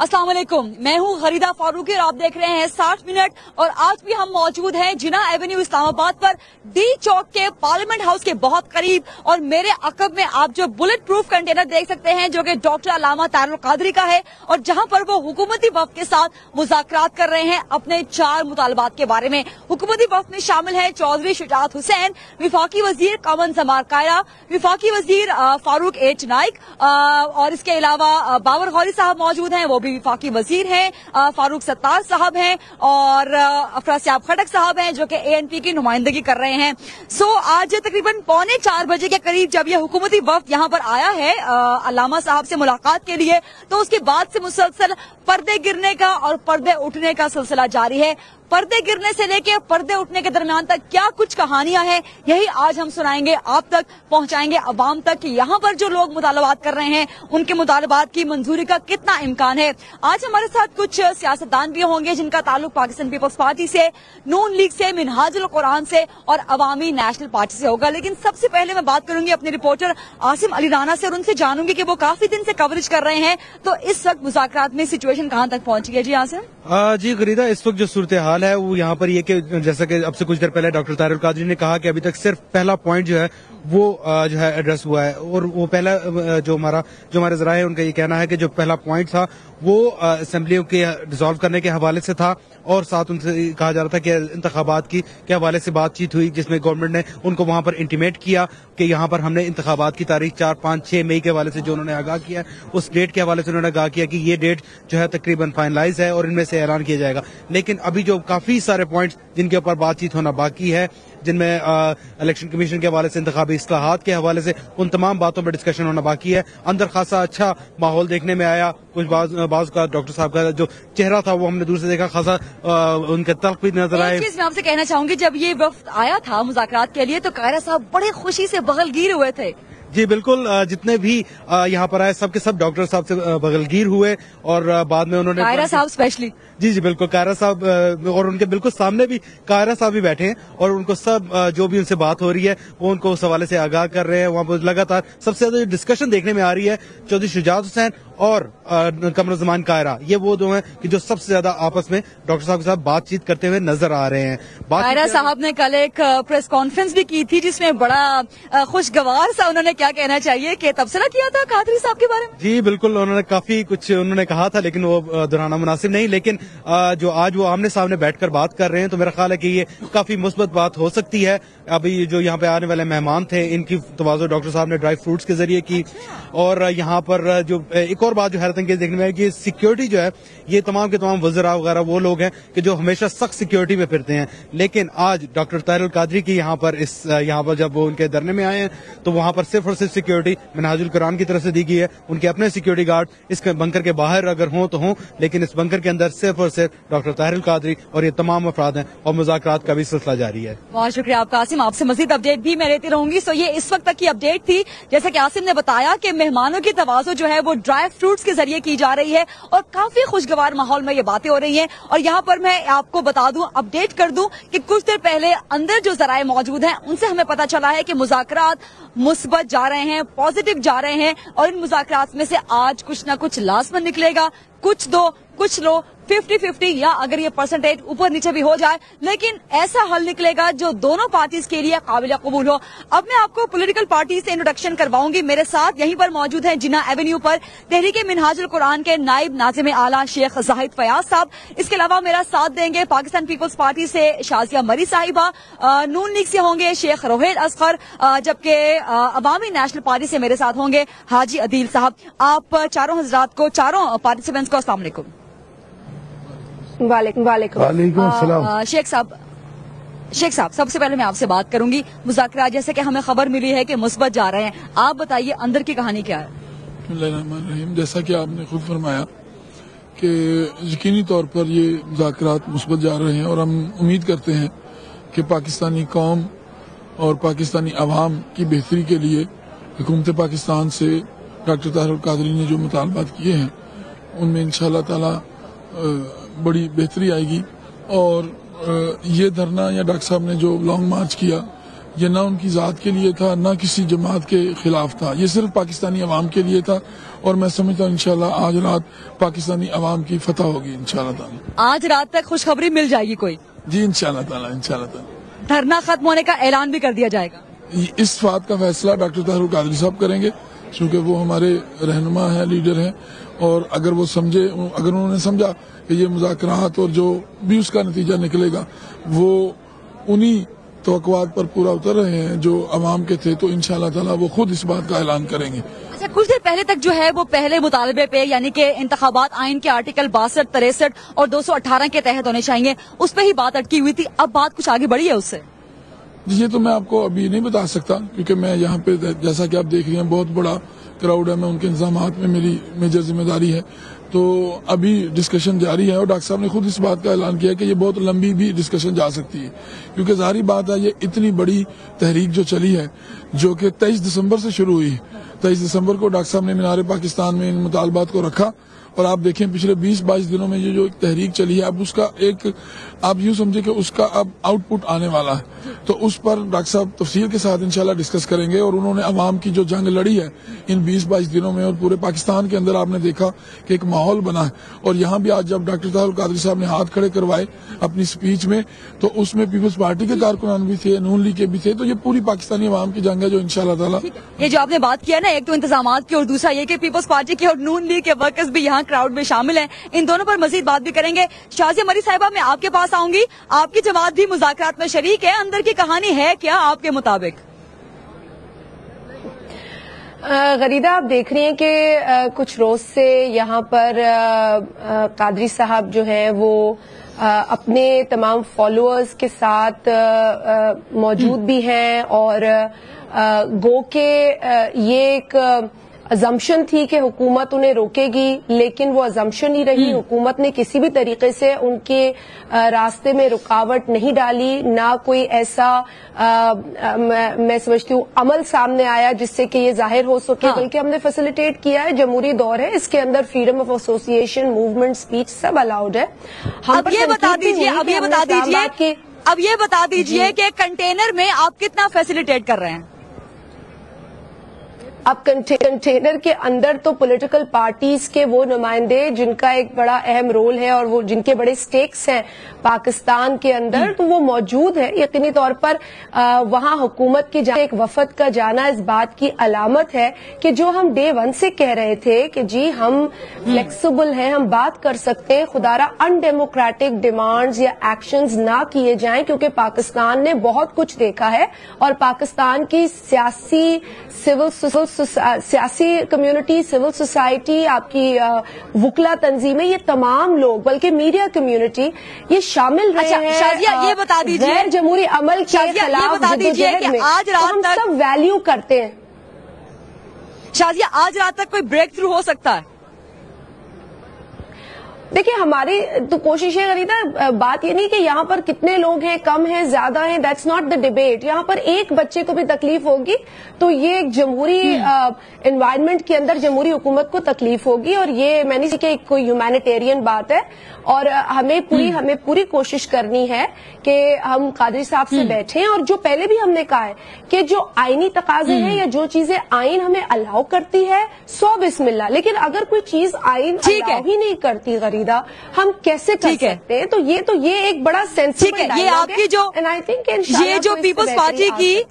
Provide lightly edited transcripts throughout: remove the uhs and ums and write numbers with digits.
अस्सलाम वालेकुम, मैं हूँ गरीदा फारूकी और आप देख रहे हैं 60 मिनट। और आज भी हम मौजूद हैं जिना एवेन्यू इस्लामाबाद पर, डी चौक के पार्लियामेंट हाउस के बहुत करीब। और मेरे अकब में आप जो बुलेट प्रूफ कंटेनर देख सकते हैं जो कि डॉक्टर अल्लामा तारिल कादरी का है, और जहाँ पर वो हुकूमती वफ्द के साथ मुज़ाकरात कर रहे हैं अपने 4 मुतालबात के बारे में। हुकूमती वफ्द में शामिल है चौधरी शुजात हुसैन, विफाकी वजीर कमन जमार कायरा, विफाकी वजीर फारूक एच नाइक, और इसके अलावा बाबर गौरी साहब मौजूद हैं, वो भी विफाकी वजीर हैं, फारूक सत्तार साहब हैं और अफरासियाब खटक साहब हैं जो कि ANP की नुमाइंदगी कर रहे हैं। आज तकरीबन 3:45 बजे के करीब जब ये हुकूमती वफ्द यहाँ पर आया है अल्लामा साहब से मुलाकात के लिए, तो उसके बाद से मुसलसल पर्दे गिरने का और पर्दे उठने का सिलसिला जारी है। पर्दे गिरने से लेके पर्दे उठने के दरमियान तक क्या कुछ कहानियां हैं, यही आज हम सुनाएंगे, आप तक पहुंचाएंगे अवाम तक कि यहाँ पर जो लोग मुतालबात कर रहे हैं उनके मुतालबात की मंजूरी का कितना इम्कान है। आज हमारे साथ कुछ सियासतदान भी होंगे जिनका ताल्लुक पाकिस्तान पीपल्स पार्टी से, नून लीग से, मिनहाजुल कुरान से और अवामी नेशनल पार्टी से होगा। लेकिन सबसे पहले मैं बात करूंगी अपने रिपोर्टर आसिम अली राना से और उनसे जानूंगी कि वो काफी दिन से कवरेज कर रहे हैं, तो इस वक्त मुज़ाकरात में सिचुएशन कहाँ तक पहुंच गई है। जी आसिम। जी गरीदा, इस वक्त जो सूरत हाल है वो यहाँ पर ये कि जैसा कि अब से कुछ देर पहले डॉक्टर तारिल कादरी ने कहा कि अभी तक सिर्फ पहला पॉइंट जो है वो जो है एड्रेस हुआ है। और वो पहला जो हमारे जरा है उनका ये कहना है कि जो पहला पॉइंट था वो असेंबली के डिसॉल्व करने के हवाले से था, और साथ उनसे कहा जा रहा था कि इंतखाबात के हवाले से बातचीत हुई जिसमें गवर्नमेंट ने उनको वहां पर इंटीमेट किया कि यहाँ पर हमने इंतखाबात की तारीख 4, 5, 6 मई के हवाले से जो उन्होंने आगाह किया, उस डेट के हवाले से उन्होंने आगाह किया कि ये डेट जो है तकरीबन फाइनलाइज है और इनमें से ऐलान किया जाएगा। लेकिन अभी जो काफी सारे पॉइंट्स जिनके ऊपर बातचीत होना बाकी है, जिनमें इलेक्शन कमीशन के हवाले से, इंतखाबी इस्लाहात के हवाले से, उन तमाम बातों पर डिस्कशन होना बाकी है। अंदर खासा अच्छा माहौल देखने में आया। कुछ बाज का डॉक्टर साहब का जो चेहरा था वो हमने दूर से देखा, खासा उनके तल्ख भी नजर आए। एक चीज मैं आपसे कहना चाहूंगी, जब ये वफ्द आया था मुज़ाकरात के लिए तो कायरा साहब बड़े खुशी से बगलगीर हुए थे। जी बिल्कुल, जितने भी यहाँ पर आए सबके सब डॉक्टर साहब से बगलगीर हुए और बाद में उन्होंने कायरा साहब स्पेशली। जी बिल्कुल, कायरा साहब और उनके बिल्कुल सामने भी कायरा साहब भी बैठे हैं और उनको सब जो भी उनसे बात हो रही है वो उनको उस हवाले से आगाह कर रहे हैं। वहाँ पर लगातार सबसे ज्यादा जो डिस्कशन देखने में आ रही है चौधरी शुजात हुसैन और कमरुज़्ज़मान कायरा, ये वो दो हैं कि जो सबसे ज्यादा आपस में डॉक्टर साहब के साथ बातचीत करते हुए नजर आ रहे हैं। कायरा साहब ने कल एक प्रेस कॉन्फ्रेंस भी की थी जिसमें बड़ा खुशगवार सा उन्होंने क्या कहना चाहिए कि तबसरा किया था कादरी साहब के बारे में। जी बिल्कुल, उन्होंने काफी कुछ उन्होंने कहा था लेकिन वो दोहराना मुनासिब नहीं। लेकिन जो आज वो आमने सामने बैठकर बात कर रहे हैं तो मेरा ख्याल है कि ये काफी मुस्बत बात हो सकती है। अभी जो यहाँ पे आने वाले मेहमान थे इनकी तवाज़ो डॉक्टर साहब ने ड्राई फ्रूट्स के जरिए की। और यहाँ पर जो एक और बात जो हैरत अंगेज देखने में आई कि सिक्योरिटी जो है ये तमाम के तमाम वज़रा वगैरह वो लोग हैं कि जो हमेशा सख्त सिक्योरिटी में फिरते हैं। लेकिन आज डॉक्टर तारिल कादरी की यहाँ पर जब वो उनके धरने में आए हैं तो वहाँ पर सिर्फ और सिर्फ सिक्योरिटी मिनहाजुल कुरान की तरफ से दी गई है। उनके अपने सिक्योरिटी गार्ड इस बंकर के बाहर अगर हों तो हों, लेकिन इस बंकर के अंदर सिर्फ और सिर्फ डॉक्टर तारिल कादरी और ये तमाम अफराद हैं और मुज़ाकरात का भी सिलसिला जारी है। बहुत शुक्रिया आपका आसिम, आपसे मजीद अपडेट भी मैं लेती रहूंगी। ये इस वक्त तक की अपडेट थी। जैसा कि आसिम ने बताया कि मेहमानों की तवाज़ो जो है वो ड्राई फ्रूट्स के जरिए की जा रही है और काफी खुशगवार माहौल में ये बातें हो रही हैं। और यहाँ पर मैं आपको बता दूं, अपडेट कर दूं कि कुछ देर पहले अंदर जो जराए मौजूद हैं उनसे हमें पता चला है कि मुज़ाकरात मुस्बत जा रहे हैं, पॉजिटिव जा रहे हैं और इन मुज़ाकरात में से आज कुछ न कुछ लाजमन निकलेगा। कुछ दो कुछ लो, 50-50 या अगर ये परसेंटेज ऊपर नीचे भी हो जाए, लेकिन ऐसा हल निकलेगा जो दोनों पार्टीज के लिए काबिल कबूल हो। अब मैं आपको पॉलिटिकल पार्टी से इंट्रोडक्शन करवाऊंगी। मेरे साथ यहीं पर मौजूद हैं जिना एवेन्यू पर तहरीक मिनहाजुल कुरान के नायब नाज़िम आला शेख जाहिद फयाज साहब। इसके अलावा मेरा साथ देंगे पाकिस्तान पीपल्स पार्टी से शाजिया मरी साहिबा, नून लीग से होंगे शेख रोहेल असगर, जबकि अवामी नेशनल पार्टी से मेरे साथ होंगे हाजी अदील साहब। आप चारों हजरात को, चारों पार्टिसिपेंट्स को अस्सलाम वालेकुम। वालेकुम सलाम। शेख साहब सबसे पहले मैं आपसे बात करूंगी। मुज़ाकरात जैसे कि हमें खबर मिली है कि मुस्बत जा रहे हैं, आप बताइए अंदर की कहानी क्या है। जैसा कि आपने खुद फरमाया कि यकीनी तौर पर ये मुज़ाकरात मुस्बत जा रहे हैं और हम उम्मीद करते हैं कि पाकिस्तानी कौम और पाकिस्तानी अवाम की बेहतरी के लिए हुकूमत पाकिस्तान से डॉक्टर तारिल कादरी ने जो मुतालबात किए हैं उनमें इंशाअल्लाह ताला बड़ी बेहतरी आएगी। और ये धरना या डॉक्टर साहब ने जो लॉन्ग मार्च किया یہ نہ ان کی ذات کے لیے تھا نہ کسی جماعت کے خلاف تھا، یہ صرف پاکستانی عوام کے لیے تھا، اور میں سمجھتا ہوں انشاءاللہ آج رات پاکستانی عوام کی فتح ہوگی انشاءاللہ تعالی۔ آج رات تک خوشخبری مل جائے گی کوئی؟ جی انشاءاللہ تعالی، انشاءاللہ تعالی۔ دھرنا ختم ہونے کا اعلان بھی کر دیا جائے گا؟ اس بات کا فیصلہ ڈاکٹر طاہر القادری صاحب کریں گے، چونکہ وہ ہمارے رہنما ہیں، لیڈر ہیں، اور اگر انہوں نے سمجھا کہ یہ مذاکرات اور جو بھی اس کا نتیجہ نکلے گا وہ انہی توقعات پر پورا اتر رہے ہیں جو عوام کے تھے، تو انشاءاللہ تعالی وہ خود اس بات کا اعلان کریں گے۔ اچھا، کچھ دیر پہلے تک جو ہے وہ پہلے مطالبے پہ، یعنی کہ انتخابات آئین کے آرٹیکل 62، 63 اور 218 کے تحت ہونے چاہیے، اس پہ ہی بات اٹکی ہوئی تھی، اب بات کچھ آگے بڑھی ہے اس سے؟ جی یہ تو میں آپ کو ابھی نہیں بتا سکتا، کیونکہ میں یہاں پہ جیسا کہ آپ دیکھ رہے ہیں بہت بڑا کراؤڈ ہے، میں ان کے انتظامات میں میری میجر ذمہ داری ہے، تو ابھی ڈسکشن جاری ہے، اور ڈاکٹر صاحب نے خود اس بات کا اعلان کیا کہ یہ بہت لمبی بھی ڈسکشن جا سکتی ہے، کیونکہ ظاہری بات ہے یہ اتنی بڑی تحریک جو چلی ہے، جو کہ 23 دسمبر سے شروع ہوئی، 23 دسمبر کو ڈاکٹر صاحب نے مینار پاکستان میں ان مطالبات کو رکھا، اور آپ دیکھیں پچھلے 20-22 دنوں میں یہ جو ایک تحریک چلی ہے، اب اس کا ایک آپ یوں سمجھے کہ اس کا اب آؤٹ پٹ آنے والا ہے، تو اس پر ڈاکٹر صاحب تفصیل کے ساتھ انشاءاللہ ڈسکس کریں گے، اور انہوں نے عوام کی جو جنگ لڑی ہے ان 20-22 دنوں میں، اور پورے پاکستان کے اندر آپ نے دیکھا کہ ایک ماحول بنا ہے، اور یہاں بھی آج جب ڈاکٹر طاہر القادری صاحب نے ہاتھ کھڑے کروائے اپنی سپیچ میں، تو اس میں پیپلز پارٹی کے کارکنان بھی تھے، نون لیگ کے بھی تھے، تو یہ پوری پاکستانی عوام کی جنگ ہے جو انشاءاللہ تعالی۔ یہ جو آپ نے بات کیا نا، ایک تو انتظامات کی اور دوسرا یہ کہ پیپلز پارٹی کے اور نون لیگ کے ورکرز بھی یہاں کراؤڈ میں شامل ہیں، ان دونوں پر مزید بات بھی کریں گے۔ شازیہ مری صاحبہ، میں آپ کے پاس آؤں گی، آپ کی جماعت بھی مذاکرات میں شریک ہے، اندر کی کہانی ہے کیا آپ کے مطابق؟ غریدہ، آپ دیکھ رہی ہیں کہ کچھ روز سے یہاں پر قادری صاحب جو ہیں وہ اپنے تمام فالوورز کے ساتھ موجود بھی ہیں، اور گو کہ یہ ایک ازمپشن تھی کہ حکومت انہیں روکے گی، لیکن وہ ازمپشن ہی رہی، حکومت نے کسی بھی طریقے سے ان کے راستے میں رکاوٹ نہیں ڈالی، نہ کوئی ایسا میں سمجھتی ہوں عمل سامنے آیا جس سے کہ یہ ظاہر ہو سکے، بلکہ ہم نے فیسیلیٹیٹ کیا ہے، جمہوری دور ہے، اس کے اندر freedom of association, movement, speech سب الاؤڈ ہے۔ اب یہ بتا دیجئے کہ کنٹینر میں آپ کتنا فیسیلیٹیٹ کر رہے ہیں؟ اب کنٹینر کے اندر تو پولیٹیکل پارٹیز کے وہ نمائندے جن کا ایک بڑا اہم رول ہے اور وہ جن کے بڑے سٹیکس ہیں پاکستان کے اندر، تو وہ موجود ہے۔ یقینی طور پر وہاں حکومت کی ایک وفد کا جانا اس بات کی علامت ہے کہ جو ہم ڈے 1 سے کہہ رہے تھے کہ جی ہم فلیکسیبل ہیں، ہم بات کر سکتے ہیں، خدا را ان ڈیموکریٹک ڈیمانڈز یا ایکشنز نہ کیے جائیں، کیونکہ پاکستان نے بہت کچھ دیکھا ہے، اور پاکستان کی سیاسی کمیونٹی، سول سوسائٹی، آپ کی وکلا تنظیمیں، یہ تمام لوگ، بلکہ میڈیا کمیونٹی، یہ شامل رہے ہیں شازیہ یہ بتا دیجیے، غیر جمہوری عمل کے خلاف جدوجہد میں، آج تو ہم رات سب ویلیو کرتے ہیں۔ شازیہ آج رات تک کوئی بریک تھرو ہو سکتا ہے؟ دیکھیں ہماری تو کوشش ہے غریدہ، بات یہ نہیں کہ یہاں پر کتنے لوگ ہیں، کم ہیں، زیادہ ہیں، دیٹس ناٹ دا ڈیبیٹ۔ یہاں پر ایک بچے کو بھی تکلیف ہوگی تو یہ ایک جمہوری انوائرمنٹ کے اندر جمہوری حکومت کو تکلیف ہوگی، اور یہ میں نہیں کہ کوئی ہیومینیٹیرین بات ہے، اور ہمیں پوری کوشش کرنی ہے کہ ہم قادری صاحب سے بیٹھیں، اور جو پہلے بھی ہم نے کہا ہے کہ جو آئینی تقاضے ہیں یا جو چیزیں آئین ہمیں الاؤ کرتی ہے، سو بسم اللہ، لیکن اگر کوئی چیز آئین الاؤ ہی نہیں کرتی غریدہ، ہم کیسے کر سکتے ہیں؟ تو یہ ایک بڑا سینسیبل ڈائیلاگ ہے، یہ آپ کی جو پیپلز پارٹی کی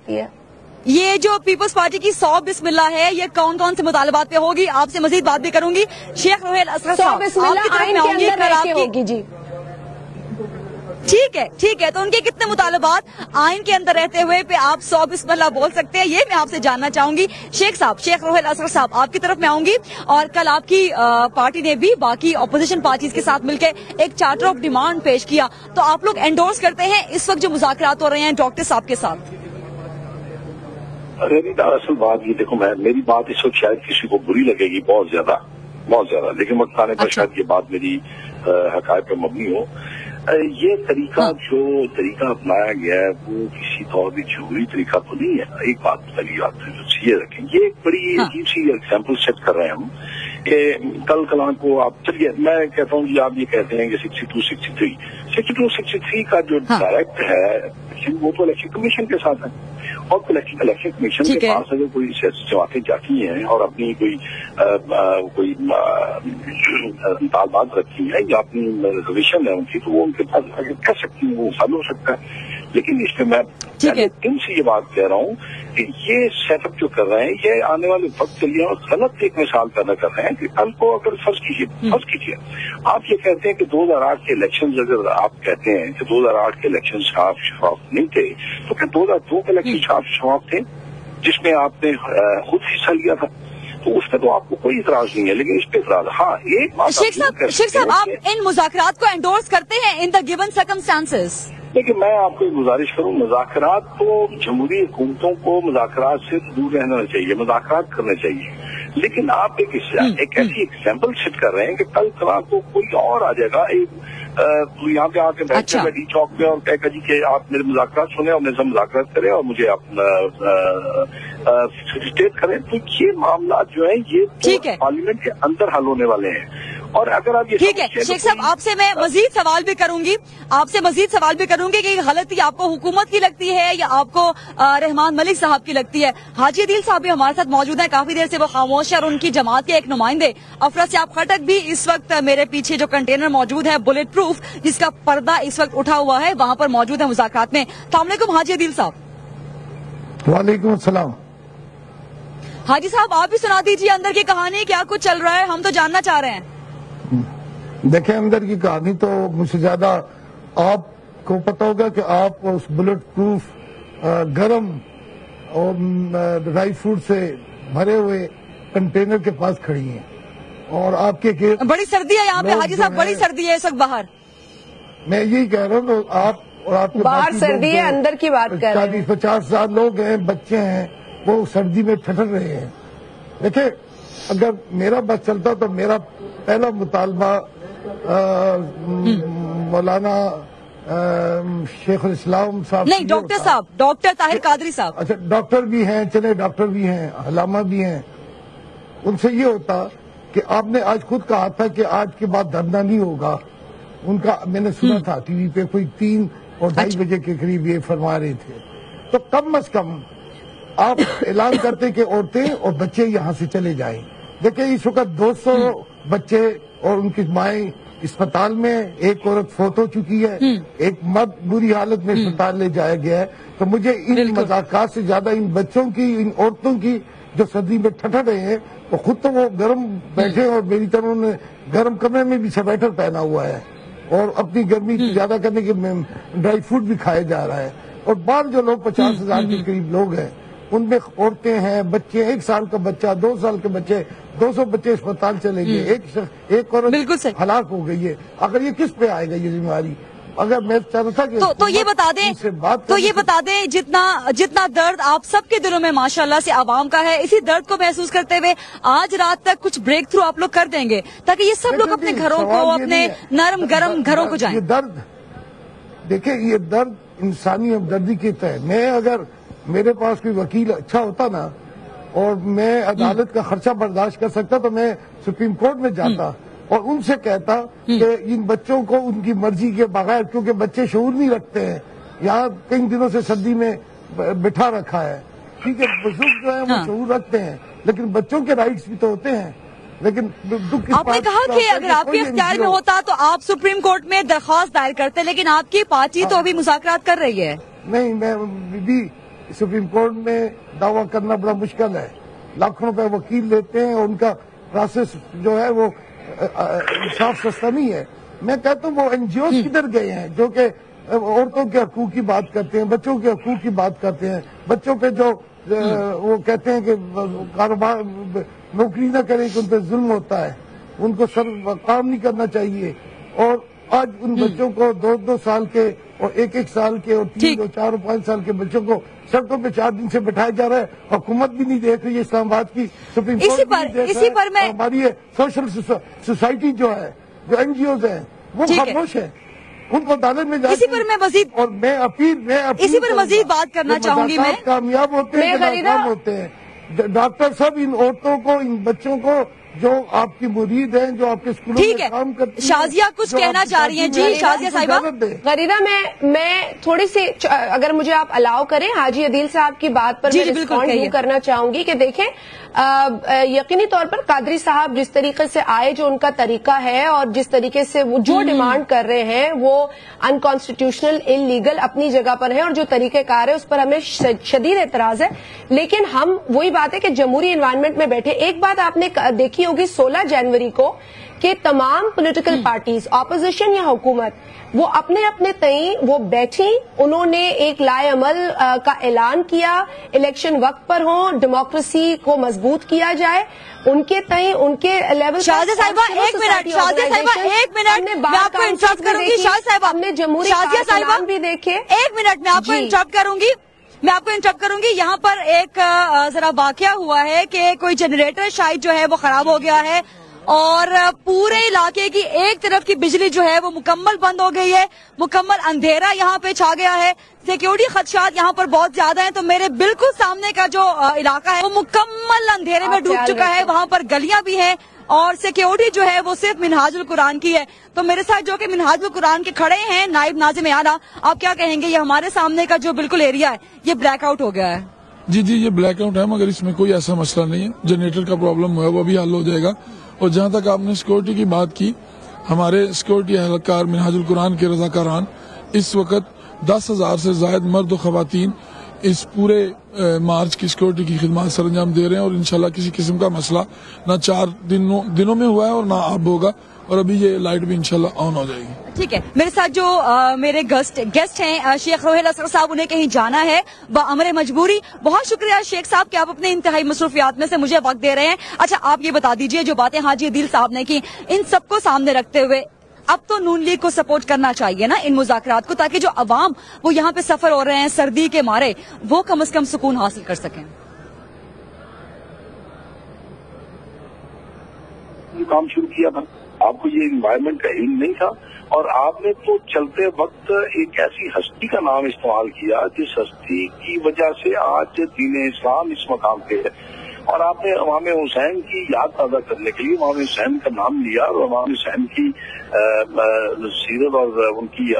یہ جو پیپلز پارٹی کی 100 بسم اللہ ہے، یہ کون کون سے مطالبات پہ ہوگی؟ آپ سے مزید بات بھی کروں گی۔ شیخ روحیل اصغر صاحب، بسم اللہ آئین کے اندر رہ کے ہوگی۔ جی ٹھیک ہے، تو ان کے کتنے مطالبات آئین کے اندر رہتے ہوئے پہ آپ 100 بسم اللہ بول سکتے ہیں، یہ میں آپ سے جاننا چاہوں گی۔ شیخ روحیل اصغر صاحب، آپ کی طرف میں آؤں گی، اور کل آپ کی پارٹی نے بھی باقی اپوزیشن پارٹیز کے ساتھ مل کے ایک چارٹر آف ڈیمانڈ پیش کیا، تو آپ لوگ انڈورس کرتے ہیں اس وقت جو مذاکرات ہو رہے ہیں ڈاکٹر صاحب کے ساتھ؟ اصل بات یہ دیکھو، میری بات اس وقت شاید کسی کو بری لگے گی بہت زیادہ، لیکن وقت آنے پر شاید یہ بات میری حقائق پر مبنی ہو۔ یہ طریقہ اپنایا گیا ہے وہ کسی طور بھی جمہوری طریقہ تو نہیں ہے۔ ایک بات پہلی بات یہ رکھیں، یہ ایک بڑی عجیب سی ایگزامپل سیٹ کر رہے ہیں ہم کہ کل کلاں کو آپ چلیے، میں کہتا ہوں کہ آپ یہ کہتے ہیں کہ 62-63 کا جو ڈائریکٹ ہے इलेक्शन, वो तो इलेक्शन कमीशन के साथ है। और इलेक्शन कमीशन के पास अगर कोई जमातें जाती हैं और अपनी कोई तालबात रखी है या अपनी रिजर्वेशन है उनकी, तो वो उनके पास आगे कह सकती है, वो हल हो सकता है। लेकिन इसमें मैं इनसे ये बात कह रहा हूँ कि ये सेटअप जो कर रहे हैं, ये आने वाले वक्त के लिए गलत एक मिसाल पैदा कर रहे हैं कि कल को अगर फर्ज कीजिए आप ये कहते हैं कि 2008 के इलेक्शन, अगर आप कहते हैं कि 2008 के इलेक्शन साफ शफाफ नहीं थे, तो क्या 2002 के इलेक्शन साफ शफाफ थे जिसमें आपने खुद हिस्सा लिया था? तो उसमें तो आपको कोई इतराज नहीं है, लेकिन इस पे इतराज, हाँ एक बात शेख साहब आप इन मुज़ाकरात को एंडोर्स करते हैं इन द गिवन सर्कमस्टांसेस? देखिए, मैं आपको एक गुजारिश करूं, मुज़ाकरात तो जमहूरी हुकूमतों को मुज़ाकरात से दूर रहना चाहिए, मुज़ाकरात करने चाहिए। लेकिन आप एक ऐसी एग्जाम्पल सेट कर रहे हैं कि कल को कोई और आ जाएगा, यहाँ पे आके बैठे हुए डी चौक पे और कहेगा जी कि आप मेरे मुज़ाकरात सुने और मेरे से मुज़ाकरात करें और मुझे आप फेलिसिटेट करें। तो ये मामला जो है ये तो पार्लियामेंट के अंदर हल होने वाले हैं। और अगर आप ये ठीक है शेख साहब, आपसे मैं मजीद सवाल भी करूंगी कि गलती आपको हुकूमत की लगती है या आपको रहमान मलिक साहब की लगती है? हाजी अदील साहब भी हमारे साथ मौजूद हैं, काफी देर से वो खामोश है, और उनकी जमात के एक नुमाइंदे अफरासियाब खटक भी इस वक्त मेरे पीछे जो कंटेनर मौजूद है बुलेट प्रूफ, जिसका पर्दा इस वक्त उठा हुआ है, वहाँ पर मौजूद है मुज़ाकरात में। अस्सलाम वालेकुम हाजी अदील साहब। वालेकुम सलाम। हाजी साहब आप भी सुना दीजिए अंदर की कहानी, क्या कुछ चल रहा है, हम तो जानना चाह रहे हैं। देखें, अंदर की कहानी तो मुझसे ज्यादा आपको पता होगा कि आप उस बुलेट प्रूफ गरम और ड्राई फ्रूट से भरे हुए कंटेनर के पास खड़ी हैं और आपके बड़ी सर्दी है यहाँ पे हाजी साहब, बड़ी सर्दी है इस वक्त बाहर। मैं यही कह रहा हूँ, आप और आपके बाहर सर्दी है, अंदर की बात कर रहे हैं। 40-50 लोग हैं, बच्चे हैं, वो सर्दी में ठठर रहे हैं। देखिए, अगर मेरा बस चलता तो मेरा पहला मुतालबा मौलाना शेख इस्लाम साहब, नहीं डॉक्टर साहब, डॉक्टर ताहिर कादरी साहब, अच्छा डॉक्टर भी हैं, चले डॉक्टर भी हैं, हलामा भी हैं, उनसे ये होता कि आपने आज खुद कहा था कि आज के बाद धरना नहीं होगा। उनका मैंने सुना था टीवी पे, कोई 3 और 2:30 बजे के करीब ये फरमा रहे थे। तो कम अज कम आप ऐलान करते कि औरतें और बच्चे यहाँ से चले जाएं। देखिए, इस वक्त 200 बच्चे और उनकी माएं अस्पताल में, एक औरत फोत हो चुकी है, एक मर्द बुरी हालत में अस्पताल ले जाया गया है। तो मुझे इन मज़ाक़ात से ज्यादा इन बच्चों की, इन औरतों की जो सर्दी में ठठर रहे हैं, तो खुद तो वो गर्म बैठे और मेरी तरह उन्होंने गर्म कमरे में भी स्वेटर पहना हुआ है और अपनी गर्मी ज्यादा करने के ड्राई फ्रूट भी खाया जा रहा है। और बाहर जो लोग 50,000 के करीब लोग हैं, उनमें औरतें हैं, बच्चे, 1 साल का बच्चा, 2 साल के बच्चे, 200 बच्चे अस्पताल चले गए, एक औरत हलाक हो गई है। अगर ये किस पे आएगा ये जिम्मेवारी? अगर मैं चाहता था कि तो ये बता दें जितना दर्द आप सबके दिलों में माशाल्लाह से आवाम का है, इसी दर्द को महसूस करते हुए आज रात तक कुछ ब्रेक थ्रू आप लोग कर देंगे ताकि ये सब लोग अपने घरों को, अपने नरम गरम घरों को जाएं। ये दर्द, देखिए, ये दर्द इंसानी हमदर्दी के तहत, मैं अगर मेरे पास कोई वकील अच्छा होता ना और मैं अदालत का खर्चा बर्दाश्त कर सकता तो मैं सुप्रीम कोर्ट में जाता और उनसे कहता कि इन बच्चों को उनकी मर्जी के बगैर, क्योंकि बच्चे शऊर नहीं रखते हैं, यहाँ कई दिनों से सर्दी में बिठा रखा है, ठीक है, बुजुर्ग जो है वो शऊर रखते हैं, लेकिन बच्चों के राइट्स भी तो होते हैं। लेकिन आपने कहा कि अगर आपके इख्तियार में होता तो आप सुप्रीम कोर्ट में दरख्वास्त दायर करते, लेकिन आपकी पार्टी तो अभी मुज़ाकरात कर रही है। नहीं, मैं भी सुप्रीम कोर्ट में दावा करना बड़ा मुश्किल है, लाखों रुपए वकील लेते हैं और उनका प्रोसेस जो है वो साफ सस्ता नहीं है। मैं कहता हूँ वो एनजीओ किधर गए हैं जो कि औरतों के हकूक की बात करते हैं, बच्चों के हकूक की बात करते हैं, बच्चों पे जो वो कहते हैं कि कारोबार नौकरी न करें कि उन पर जुल्म होता है, उनको काम नहीं करना चाहिए। और आज उन बच्चों को 2-2 साल के और 1-1 साल के और 3 और 4 और 5 साल के बच्चों को सड़कों पे 4 दिन से बिठाया जा रहा है। हुकूमत भी नहीं देख रही है, इस्लामाबाद की सुप्रीम कोर्ट इसी पर मैं हमारी सोशल सोसाइटी जो है, जो एनजीओज है, वो खामोश है, उनको अदालत में इसी पर मैं मजीद और मैं अपील इसी पर मजीद बात करना चाहूंगी। मैं कामयाब होते हैं, नाकाम होते हैं। डॉक्टर सब इन औरतों को, इन बच्चों को जो आपकी मुरीद हैं, जो आपके स्कूलों ठीक में है, काम करती हैं, शाजिया कुछ जो कहना आपकी चाह रही हैं। पार्टी में जी, शाजिया उनको साहिबा। इजाजत दें। गरीदा, मैं थोड़ी सी, अगर मुझे आप अलाउ करें, हाजी अदील साहब की बात पर जी, मैं जी, बिल्कुल, रिस्पॉन्ड कहिए। करना चाहूंगी कि देखें, यकीनी तौर पर कादरी साहब जिस तरीके से आए, जो उनका तरीका है और जिस तरीके से वो जो डिमांड कर रहे हैं वो अनकॉन्स्टिट्यूशनल, इलीगल अपनी जगह पर है, और जो तरीकेकार है उस पर हमें शदीद एतराज है। लेकिन हम वही बात है कि जमहूरी एनवायरनमेंट में बैठे, एक बात आपने देखी होगी 16 जनवरी को कि तमाम पॉलिटिकल पार्टीज, ऑपोजिशन या हुकूमत, वो अपने अपने तई वो बैठी, उन्होंने एक लाएअमल का ऐलान किया, इलेक्शन वक्त पर हो, डेमोक्रेसी को मजबूत किया जाए, उनके तई उनके लेवल। शाजिया साहिबा एक मिनट, शाजिया साहिबा एक मिनट, मैं आपको इंटरप्ट करूंगी। शाजिया साहिबा, हमने जमहूरी शाजिया साहिबा भी देखे। एक मिनट, मैं आपको जी। इंटरप्ट करूंगी। यहाँ पर एक जरा वाकया हुआ है कि कोई जनरेटर शायद जो है वो खराब हो गया है और पूरे इलाके की एक तरफ की बिजली जो है वो मुकम्मल बंद हो गई है, मुकम्मल अंधेरा यहाँ पे छा गया है, सिक्योरिटी खदशात यहाँ पर बहुत ज्यादा हैं। तो मेरे बिल्कुल सामने का जो इलाका है वो मुकम्मल अंधेरे में डूब चुका है, वहाँ पर गलियां भी हैं और सिक्योरिटी जो है वो सिर्फ मिनहाजुल कुरान की है। तो मेरे साथ जो कि मिनहाजुल कुरान के खड़े हैं नाइब नाज़िम आला, आप क्या कहेंगे? ये हमारे सामने का जो बिल्कुल एरिया है ये ब्लैकआउट हो गया है। जी, ये ब्लैकआउट है, मगर इसमें कोई ऐसा मसला नहीं है। जनरेटर का प्रॉब्लम है वो भी हल हो जाएगा। और जहां तक आपने सिक्योरिटी की बात की, हमारे सिक्योरिटी एहलकार मिनहाजुल कुरान के रज़ाकारान इस वक्त 10,000 से ज्यादा मर्द और खवातीन इस पूरे मार्च की सिक्योरिटी की खिदमत सर अंजाम दे रहे हैं। और इंशाल्लाह किसी किस्म का मसला ना 4 दिनों में हुआ है और ना अब होगा, और अभी ये लाइट भी इंशाल्लाह ऑन हो जाएगी। ठीक है, मेरे साथ जो मेरे गेस्ट हैं शेख रोहेल असगर साहब, उन्हें कहीं जाना है बअमरे मजबूरी। बहुत शुक्रिया शेख साहब कि आप अपने इंतहाई मसरूफियात में से मुझे वक्त दे रहे हैं। अच्छा, आप ये बता दीजिए, जो बातें हाजी अदील साहब ने की, इन सबको सामने रखते हुए अब तो नून लीग को सपोर्ट करना चाहिए ना इन मुज़ाकरात को, ताकि जो अवाम वो यहाँ पे सफर हो रहे हैं सर्दी के मारे, वो कम से कम सुकून हासिल कर सकें। काम शुरू किया था, आपको ये इन्वायरमेंट का इल्म नहीं था, और आपने तो चलते वक्त एक ऐसी हस्ती का नाम इस्तेमाल किया जिस हस्ती की वजह से आज दीन इस्लाम इस मकाम पे है। और आपने इमाम हुसैन की याद ताज़ा करने के लिए इमाम हुसैन का नाम लिया और इमाम हुसैन की सीरत और उनकी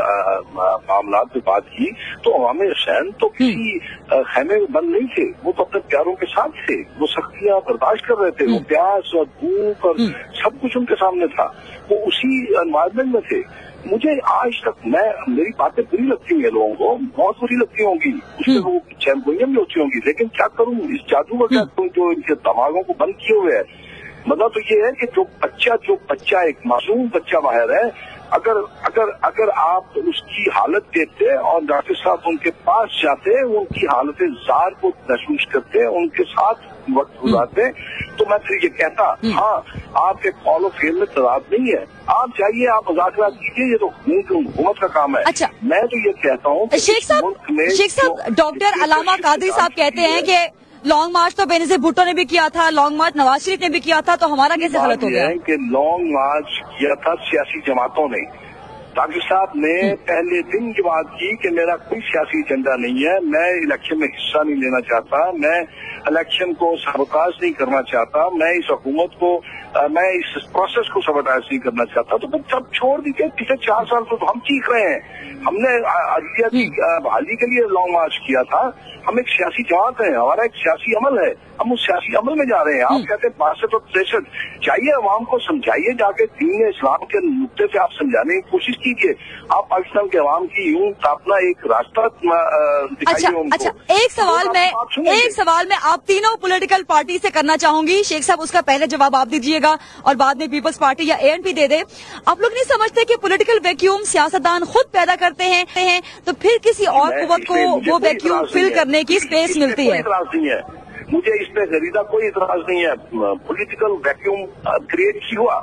मामलात पे बात की। तो इमाम हुसैन तो किसी खैमे में बंद नहीं थे, वो तो अपने प्यारों के साथ थे, वो सख्तियां बर्दाश्त कर रहे थे, वो प्यास और भूख और सब कुछ उनके सामने था, वो उसी एनवायरमेंट में थे। मुझे आज तक मेरी बातें बुरी लगती हैं लोगों को, बहुत बुरी लगती होंगी, उससे वो चैंपियन भी होती होंगी, लेकिन क्या करूं, इस जादू का क्या करूं जो इनके दिमागों को बंद किए हुए है। मतलब तो ये है कि जो बच्चा एक मासूम बच्चा बाहर है, अगर आप उसकी हालत देखते और डॉक्टर साहब उनके पास जाते, उनकी हालत जार को महसूस करते, उनके साथ वक्त गुजारते, तो मैं फिर ये कहता, हाँ आपके कॉल ऑफ फेम में तजाद नहीं है, आप जाइए, आप मुज़ाकरात कीजिए, ये तो हुकूमत का काम है। अच्छा, मैं तो ये कहता हूँ शेख साहब डॉक्टर अलामा कादरी साहब कहते हैं कि लॉन्ग मार्च तो बेनज़ीर भुट्टो ने भी किया था, लॉन्ग मार्च नवाज शरीफ ने भी किया था, तो हमारा कैसे गलत हो गया? कि लॉन्ग मार्च किया था सियासी जमातों ने। डॉक्टर साहब ने पहले दिन की बात की कि मेरा कोई सियासी एजेंडा नहीं है, मैं इलेक्शन में हिस्सा नहीं लेना चाहता, मैं इलेक्शन को सबकाज नहीं करना चाहता, मैं इस हुकूमत को, मैं इस प्रोसेस को सबकाज नहीं करना चाहता। तो फिर सब छोड़ दीजिए, पिछले 4 साल तो हम चीख रहे हैं। हमने अदलिया की बहाली के लिए लॉन्ग मार्च किया था, हम एक सियासी जमात है, हमारा एक सियासी अमल है, हम उस सियासी अमल में जा रहे हैं। आप कहते हैं 62 और 63, चाहिए अवाम को समझाइए, जाके दीन इस्लाम के नुक्ते से आप समझाने की कोशिश कीजिए। आप पाकिस्तान के अवाम की यूं अपना एक रास्ता दिखाइए उनको। अच्छा, एक सवाल मैं आप तीनों पॉलिटिकल पार्टी से करना चाहूंगी। शेख साहब उसका पहले जवाब आप दीजिएगा और बाद में पीपल्स पार्टी या ANP दे दे। आप लोग नहीं समझते कि पॉलिटिकल वैक्यूम सियासतदान खुद पैदा करते हैं, तो फिर किसी और कुव्वत को वो वैक्यूम फिल करने की स्पेस मिलती है? मुझे इस पे गरीदा कोई इतराज नहीं है। पॉलिटिकल वैक्यूम क्रिएट हुआ,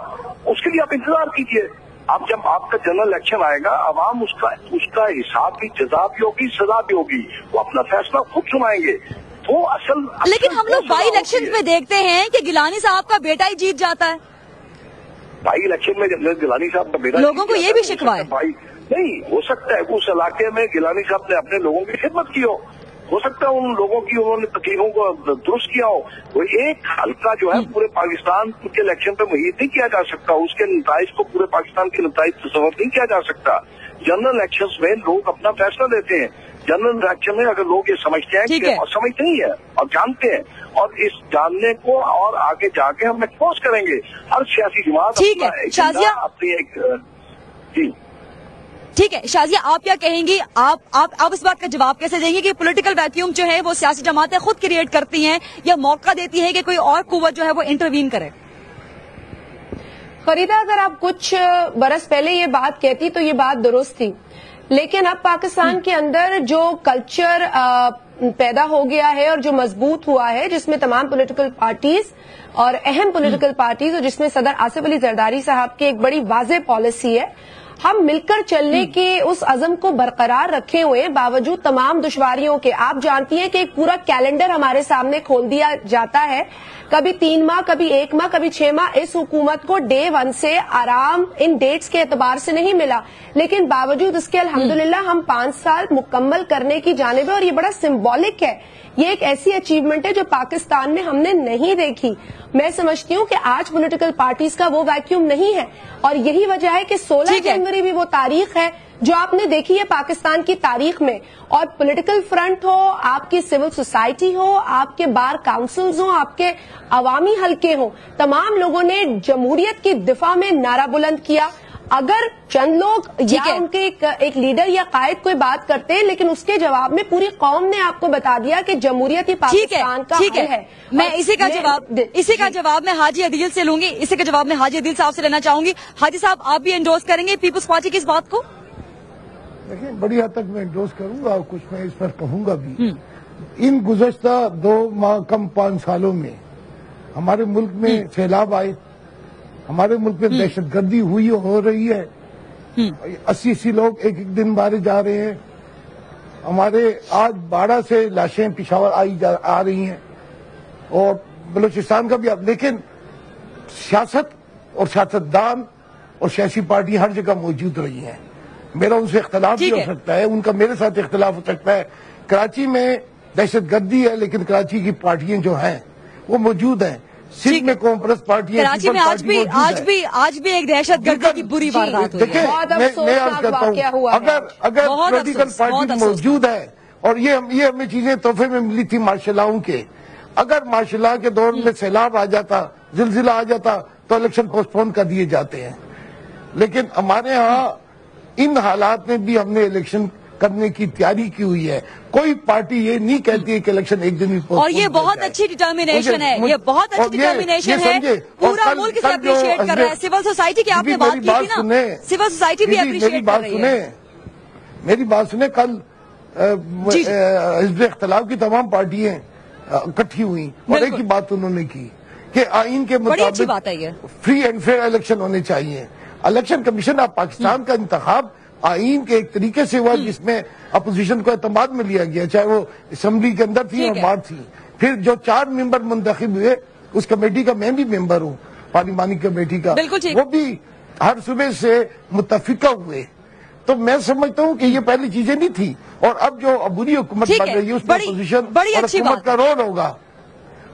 उसके लिए आप इंतजार कीजिए। आप जब आपका जनरल इलेक्शन आएगा, अवाम उसका हिसाब भी, जजा भी होगी, सजा भी होगी, वो अपना फैसला खुद सुनाएंगे। वो असल लेकिन हम लोग बाई इलेक्शन में देखते हैं कि गिलानी साहब का बेटा ही जीत जाता है। बाई इलेक्शन में गिलानी साहब का बेटा, लोगों को ये भी शिकवा है। नहीं हो सकता है उस इलाके में गिलानी साहब ने अपने लोगों की खिदमत की हो हो सकता है उन लोगों की उन्होंने तकलीफों को दुरुस्त किया हो। वो एक हल्का जो है पूरे पाकिस्तान के इलेक्शन पे मुहित नहीं किया जा सकता, उसके नताइज को पूरे पाकिस्तान के नताइज तस्वर नहीं किया जा सकता। जनरल इलेक्शंस में लोग अपना फैसला लेते हैं। जनरल इलेक्शन में अगर लोग ये समझते हैं कि और समझते नहीं है और जानते हैं, और इस जानने को और आगे जाके हम एक्सपोज करेंगे। हर सियासी जमात अपनी एक जी ठीक है। शाजिया, आप क्या कहेंगी? आप इस बात का जवाब कैसे देंगे कि पॉलिटिकल वैक्यूम जो है वो सियासी जमातें खुद क्रिएट करती हैं या मौका देती है कि कोई और कुव्वत जो है वो इंटरवीन करे? फरीदा, अगर आप कुछ बरस पहले ये बात कहती तो ये बात दुरुस्त थी, लेकिन अब पाकिस्तान के अंदर जो कल्चर पैदा हो गया है और जो मजबूत हुआ है, जिसमें तमाम पॉलिटिकल पार्टीज और अहम पॉलिटिकल पार्टीज और जिसमें सदर आसिफ अली जरदारी साहब की एक बड़ी वाज़ेह पॉलिसी है, हम मिलकर चलने के उस अज़म को बरकरार रखे हुए बावजूद तमाम दुश्वारियों के। आप जानती हैं कि एक पूरा कैलेंडर हमारे सामने खोल दिया जाता है, कभी 3 माह, कभी 1 माह, कभी 6 माह। इस हुकूमत को डे 1 से आराम इन डेट्स के एतबार से नहीं मिला, लेकिन बावजूद इसके अल्हम्दुलिल्लाह हम 5 साल मुकम्मल करने की जानिब है और ये बड़ा सिंबॉलिक है। ये एक ऐसी अचीवमेंट है जो पाकिस्तान में हमने नहीं देखी। मैं समझती हूँ कि आज पॉलिटिकल पार्टीज का वो वैक्यूम नहीं है और यही वजह है कि 16 जनवरी भी वो तारीख है जो आपने देखी है पाकिस्तान की तारीख में। और पॉलिटिकल फ्रंट हो, आपकी सिविल सोसाइटी हो, आपके बार काउंसिल्स हो, आपके अवामी हलके हो, तमाम लोगों ने जमहूरियत की दिफा में नारा बुलंद किया। अगर चंद लोग या उनके एक लीडर या कायद कोई बात करते हैं, लेकिन उसके जवाब में पूरी कौम ने आपको बता दिया कि जमहूरियत ही पाकिस्तान का हल है। मैं इसी का जवाब मैं हाजी अदील से लूंगी, इसी का जवाब मैं हाजी अदील साहब से लेना चाहूंगी। हाजी साहब, आप भी एंडोर्स करेंगे पीपुल्स पार्टी की इस बात को? देखिए, बड़ी हद तक मैं एंडोर्स करूंगा और कुछ मैं इस पर कहूंगा भी। इन गुज़श्ता 2 माह कम 5 सालों में हमारे मुल्क में सैलाब आए, हमारे मुल्क में दहशतगर्दी हुई हो रही है, 80 लोग एक दिन मारे जा रहे हैं। हमारे आज 12 से लाशें पिशावर आ रही हैं और बलूचिस्तान का भी। अब लेकिन सियासत और सियासतदान और सियासी पार्टी हर जगह मौजूद रही हैं। मेरा उनसे इख्तलाफ भी हो सकता है, उनका मेरे साथ इख्तलाफ हो सकता है। कराची में दहशतगर्दी है, लेकिन कराची की पार्टियां जो हैं वो मौजूद हैं। सिंध में कॉन्फ्रेंस पार्टी है, कराची में आज भी एक दहशतगर्दी की बुरी वारदात हुई है। देखिए, मैं अर्ज करता हूँ, अगर पॉलिटिकल पार्टी मौजूद है और ये हमें चीजें तोहफे में मिली थी मार्शल के, अगर मार्शल के दौर में सैलाब आ जाता, जिलजिला आ जाता तो इलेक्शन पोस्टपोन कर दिए जाते हैं। लेकिन हमारे यहाँ इन हालात में भी हमने इलेक्शन करने की तैयारी की हुई है। कोई पार्टी ये नहीं कहती है कि इलेक्शन एक दिन में पोस्टपोन। और ये बहुत अच्छी डिटर्मिनेशन है, ये बहुत अच्छी डिटर्मिनेशन है। पूरा मुल्क इसे अप्रिशिएट कर रहा है। सिविल सोसाइटी की आपने बात की थी ना, सिविल सोसाइटी भी अप्रिशिएट कर रही है। मेरी बात सुने, कल हिज़्ब इख्तिलाफ की तमाम पार्टियां इकट्ठी हुई और एक ही बात उन्होंने की कि आइन के मुताबिक फ्री एंड फेयर इलेक्शन होने चाहिए। इलेक्शन कमीशन ऑफ पाकिस्तान का इंतखाब आइन के एक तरीके से हुआ जिसमें अपोजिशन को एतमाद में लिया गया, चाहे वो असेंबली के अंदर थी और बाहर थी। फिर जो 4 मेंबर मुंतखब हुए, उस कमेटी का मैं भी मेंबर हूँ, पार्लिमानी कमेटी का, वो भी हर सूबे से मुत्तफिका हुए। तो मैं समझता हूँ कि ये पहली चीजें नहीं थी। और अब जो अबूरी हुकूमत बन रही है उसमें अपोजिशन और हुकूमत का रोल होगा।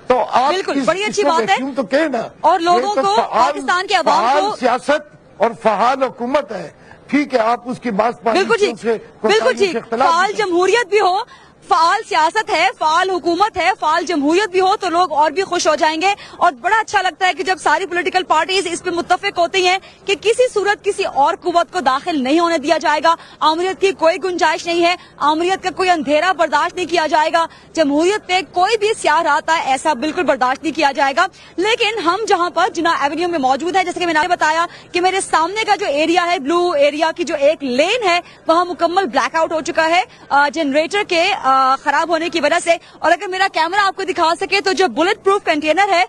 तो आप बड़ी अच्छी बात है तो कहना और लोगों को पाकिस्तान के अवाम को सियासत और फहाल हुकूमत है, ठीक है, आप उसकी बात बिल्कुल ठीक, फाल जमहूरियत भी हो, फाल सियासत है, फाल हुकूमत है, फाल जमहूरियत भी हो तो लोग और भी खुश हो जाएंगे। और बड़ा अच्छा लगता है कि जब सारी पॉलिटिकल पार्टीज इस पे मुत्तफिक होती हैं कि किसी सूरत किसी और कुव्वत को दाखिल नहीं होने दिया जाएगा। आमरीत की कोई गुंजाइश नहीं है, आमरीत का कोई अंधेरा बर्दाश्त नहीं किया जाएगा, जमहूरियत पे कोई भी स्याह आता है ऐसा बिल्कुल बर्दाश्त नहीं किया जाएगा। लेकिन हम जहां पर जिना एवेन्यू में मौजूद है, जैसे कि मैंने बताया कि मेरे सामने का जो एरिया है, ब्लू एरिया की जो एक लेन है, वहां मुकम्मल ब्लैकआउट हो चुका है जनरेटर के खराब होने की वजह से। और अगर मेरा कैमरा आपको दिखा सके तो जो बुलेट प्रूफ कंटेनर है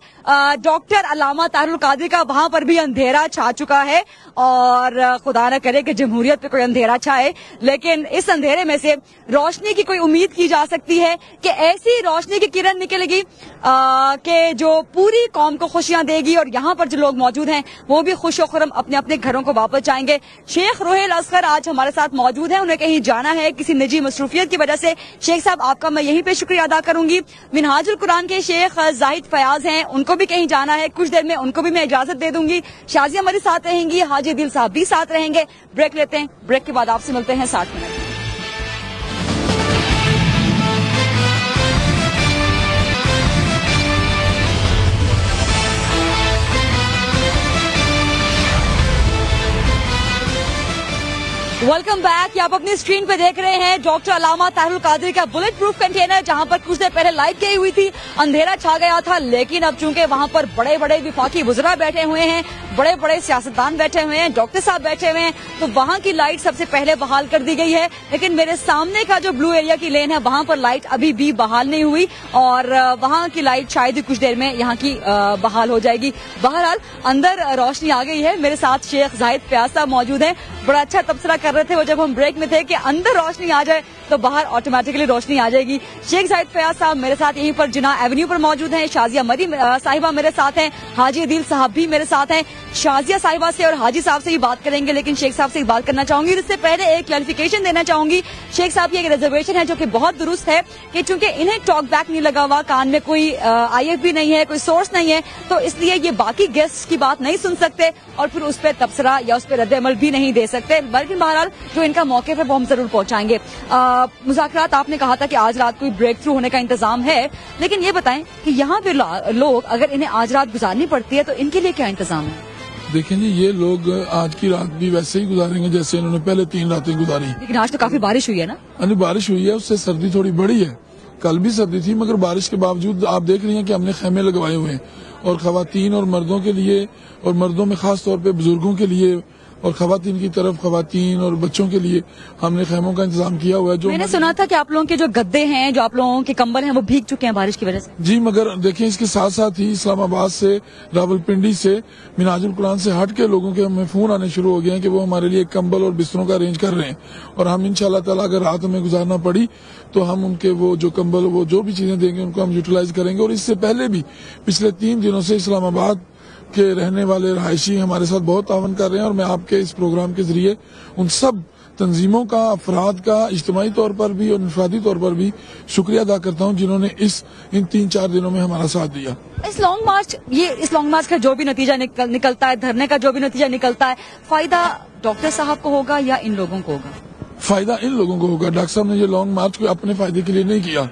डॉक्टर अल्लामा तारुल कादरी का, वहां पर भी अंधेरा छा चुका है। और खुदा न करे कि जमहूरियत पे कोई अंधेरा छाए, लेकिन इस अंधेरे में से रोशनी की कोई उम्मीद की जा सकती है कि ऐसी रोशनी की किरण निकलेगी कि जो पूरी कौम को खुशियां देगी। और यहाँ पर जो लोग मौजूद हैं वो भी खुश खुरम अपने अपने घरों को वापस जाएंगे। शेख रोहेल असगर आज हमारे साथ मौजूद है, उन्हें कहीं जाना है किसी निजी मसरूफियत की वजह से। शेख शेख साहब आपका मैं यहीं पे शुक्रिया अदा करूंगी। मिनहाजुल कुरान के शेख जाहिद फयाज हैं, उनको भी कहीं जाना है, कुछ देर में उनको भी मैं इजाजत दे दूंगी। शाजिया हमारे साथ रहेंगी, हाजी दिल साहब भी साथ रहेंगे। ब्रेक लेते हैं, ब्रेक के बाद आपसे मिलते हैं 60 मिनट। Welcome back. आप अपनी स्क्रीन पे देख रहे हैं डॉक्टर अल्लामा ताहिरुल कादरी का बुलेट प्रूफ कंटेनर, जहां पर कुछ देर पहले लाइट गई हुई थी, अंधेरा छा गया था, लेकिन अब चूंकि वहां पर बड़े बड़े विफाकी वुज़रा बैठे हुए हैं, बड़े बड़े सियासतदान बैठे हुए हैं, डॉक्टर साहब बैठे हुए हैं, तो वहां की लाइट सबसे पहले बहाल कर दी गई है। लेकिन मेरे सामने का जो ब्लू एरिया की लेन है, वहां पर लाइट अभी भी बहाल नहीं हुई और वहां की लाइट शायद ही कुछ देर में यहाँ की बहाल हो जाएगी। बहरहाल अंदर रोशनी आ गई है। मेरे साथ शेख जाहिद फयाज साहब मौजूद हैं। बड़ा अच्छा तबसरा कर रहे थे वो जब हम ब्रेक में थे कि अंदर रोशनी आ जाए तो बाहर ऑटोमेटिकली रोशनी आ जाएगी। शेख जाहिद फयाज साहब मेरे साथ यहीं पर जिना एवेन्यू पर मौजूद हैं। शाजिया मरी साहिबा मेरे साथ हैं, हाजी अदील साहब भी मेरे साथ हैं। शाजिया साहिबा से और हाजी साहब से ही बात करेंगे, लेकिन शेख साहब से ही बात करना चाहूंगी। इससे पहले एक क्लैरिफिकेशन देना चाहूंगी। शेख साहब की एक रिजर्वेशन है जो कि बहुत दुरुस्त है कि चूंकि इन्हें टॉक बैक नहीं लगा हुआ, कान में कोई IF भी नहीं है, कोई सोर्स नहीं है, तो इसलिए ये बाकी गेस्ट की बात नहीं सुन सकते और फिर उस पर तबसरा या उस पर रद्द-ए-अमल भी नहीं दे सकते। बल्कि बहरहाल जो इनका मौके पर वो हम जरूर पहुंचाएंगे। मुज़ाकरात आपने कहा था कि आज रात कोई ब्रेक थ्रू होने का इंतजाम है, लेकिन ये बताएं कि यहाँ पे लोग अगर इन्हें आज रात गुजारनी पड़ती है तो इनके लिए क्या इंतजाम है? देखें जी, ये लोग आज की रात भी वैसे ही गुजारेंगे जैसे इन्होंने पहले 3 रातें गुजारी। लेकिन आज तो काफी बारिश हुई है ना? बारिश हुई है, उससे सर्दी थोड़ी बढ़ी है। कल भी सर्दी थी, मगर बारिश के बावजूद आप देख रही हैं कि हमने खेमे लगवाए हुए हैं और खवातीन और मर्दों के लिए, और मर्दों में खास तौर पे बुजुर्गों के लिए और खवातीन की तरफ खवातीन और बच्चों के लिए हमने खेमों का इंतजाम किया हुआ है। जो मैंने सुना था कि आप लोगों के जो गद्दे हैं, जो आप लोगों के कंबल हैं, वो भीग चुके हैं बारिश की वजह से। जी, मगर देखें इसके साथ साथ ही इस्लामाबाद से, रावलपिंडी से, मिनहाजुल कुरान से हट के लोगों के हमें फोन आने शुरू हो गए हैं कि वो हमारे लिए कंबल और बिस्तरों का अरेंज कर रहे हैं और हम इंशाल्लाह ताला अगर रात में गुजारना पड़ी तो हम उनके वो जो कंबल, वो जो भी चीजें देंगे उनको हम यूटिलाइज करेंगे। और इससे पहले भी पिछले 3 दिनों से इस्लामाबाद के रहने वाले रहायशी हमारे साथ बहुत तावन कर रहे हैं और मैं आपके इस प्रोग्राम के जरिए उन सब तंजीमों का, अफराद का इज्तिमाई तौर पर भी और इंफरादी तौर पर भी शुक्रिया अदा करता हूं जिन्होंने इन 3-4 दिनों में हमारा साथ दिया। इस लॉन्ग मार्च का जो भी नतीजा निकलता है, धरने का जो भी नतीजा निकलता है, फायदा डॉक्टर साहब को होगा या इन लोगों को होगा? फायदा इन लोगों को होगा। डॉक्टर साहब ने ये लॉन्ग मार्च को अपने फायदे के लिए नहीं किया।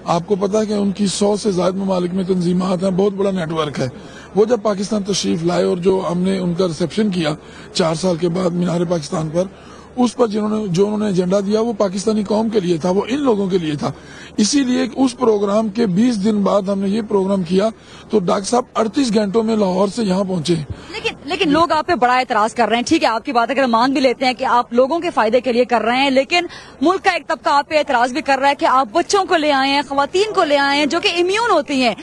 आपको पता है कि उनकी 100 से ज्यादा ममालिक में तंजीमात हैं, बहुत बड़ा नेटवर्क है। वो जब पाकिस्तान तशरीफ लाए और जो हमने उनका रिसेप्शन किया 4 साल के बाद मीनार पाकिस्तान पर, उस पर जो उन्होंने एजेंडा दिया वो पाकिस्तानी कौम के लिए था, वो इन लोगों के लिए था। इसीलिए उस प्रोग्राम के 20 दिन बाद हमने ये प्रोग्राम किया तो डॉक्टर साहब 38 घंटों में लाहौर से यहाँ पहुंचे। लेकिन लोग आप पे बड़ा एतराज कर रहे हैं। ठीक है, आपकी बात अगर मान भी लेते हैं कि आप लोगों के फायदे के लिए कर रहे हैं, लेकिन मुल्क का एक तबका आप पे एतराज भी कर रहा है कि आप बच्चों को ले आए हैं, खवातीन को ले आए हैं जो कि इम्यून होती हैं,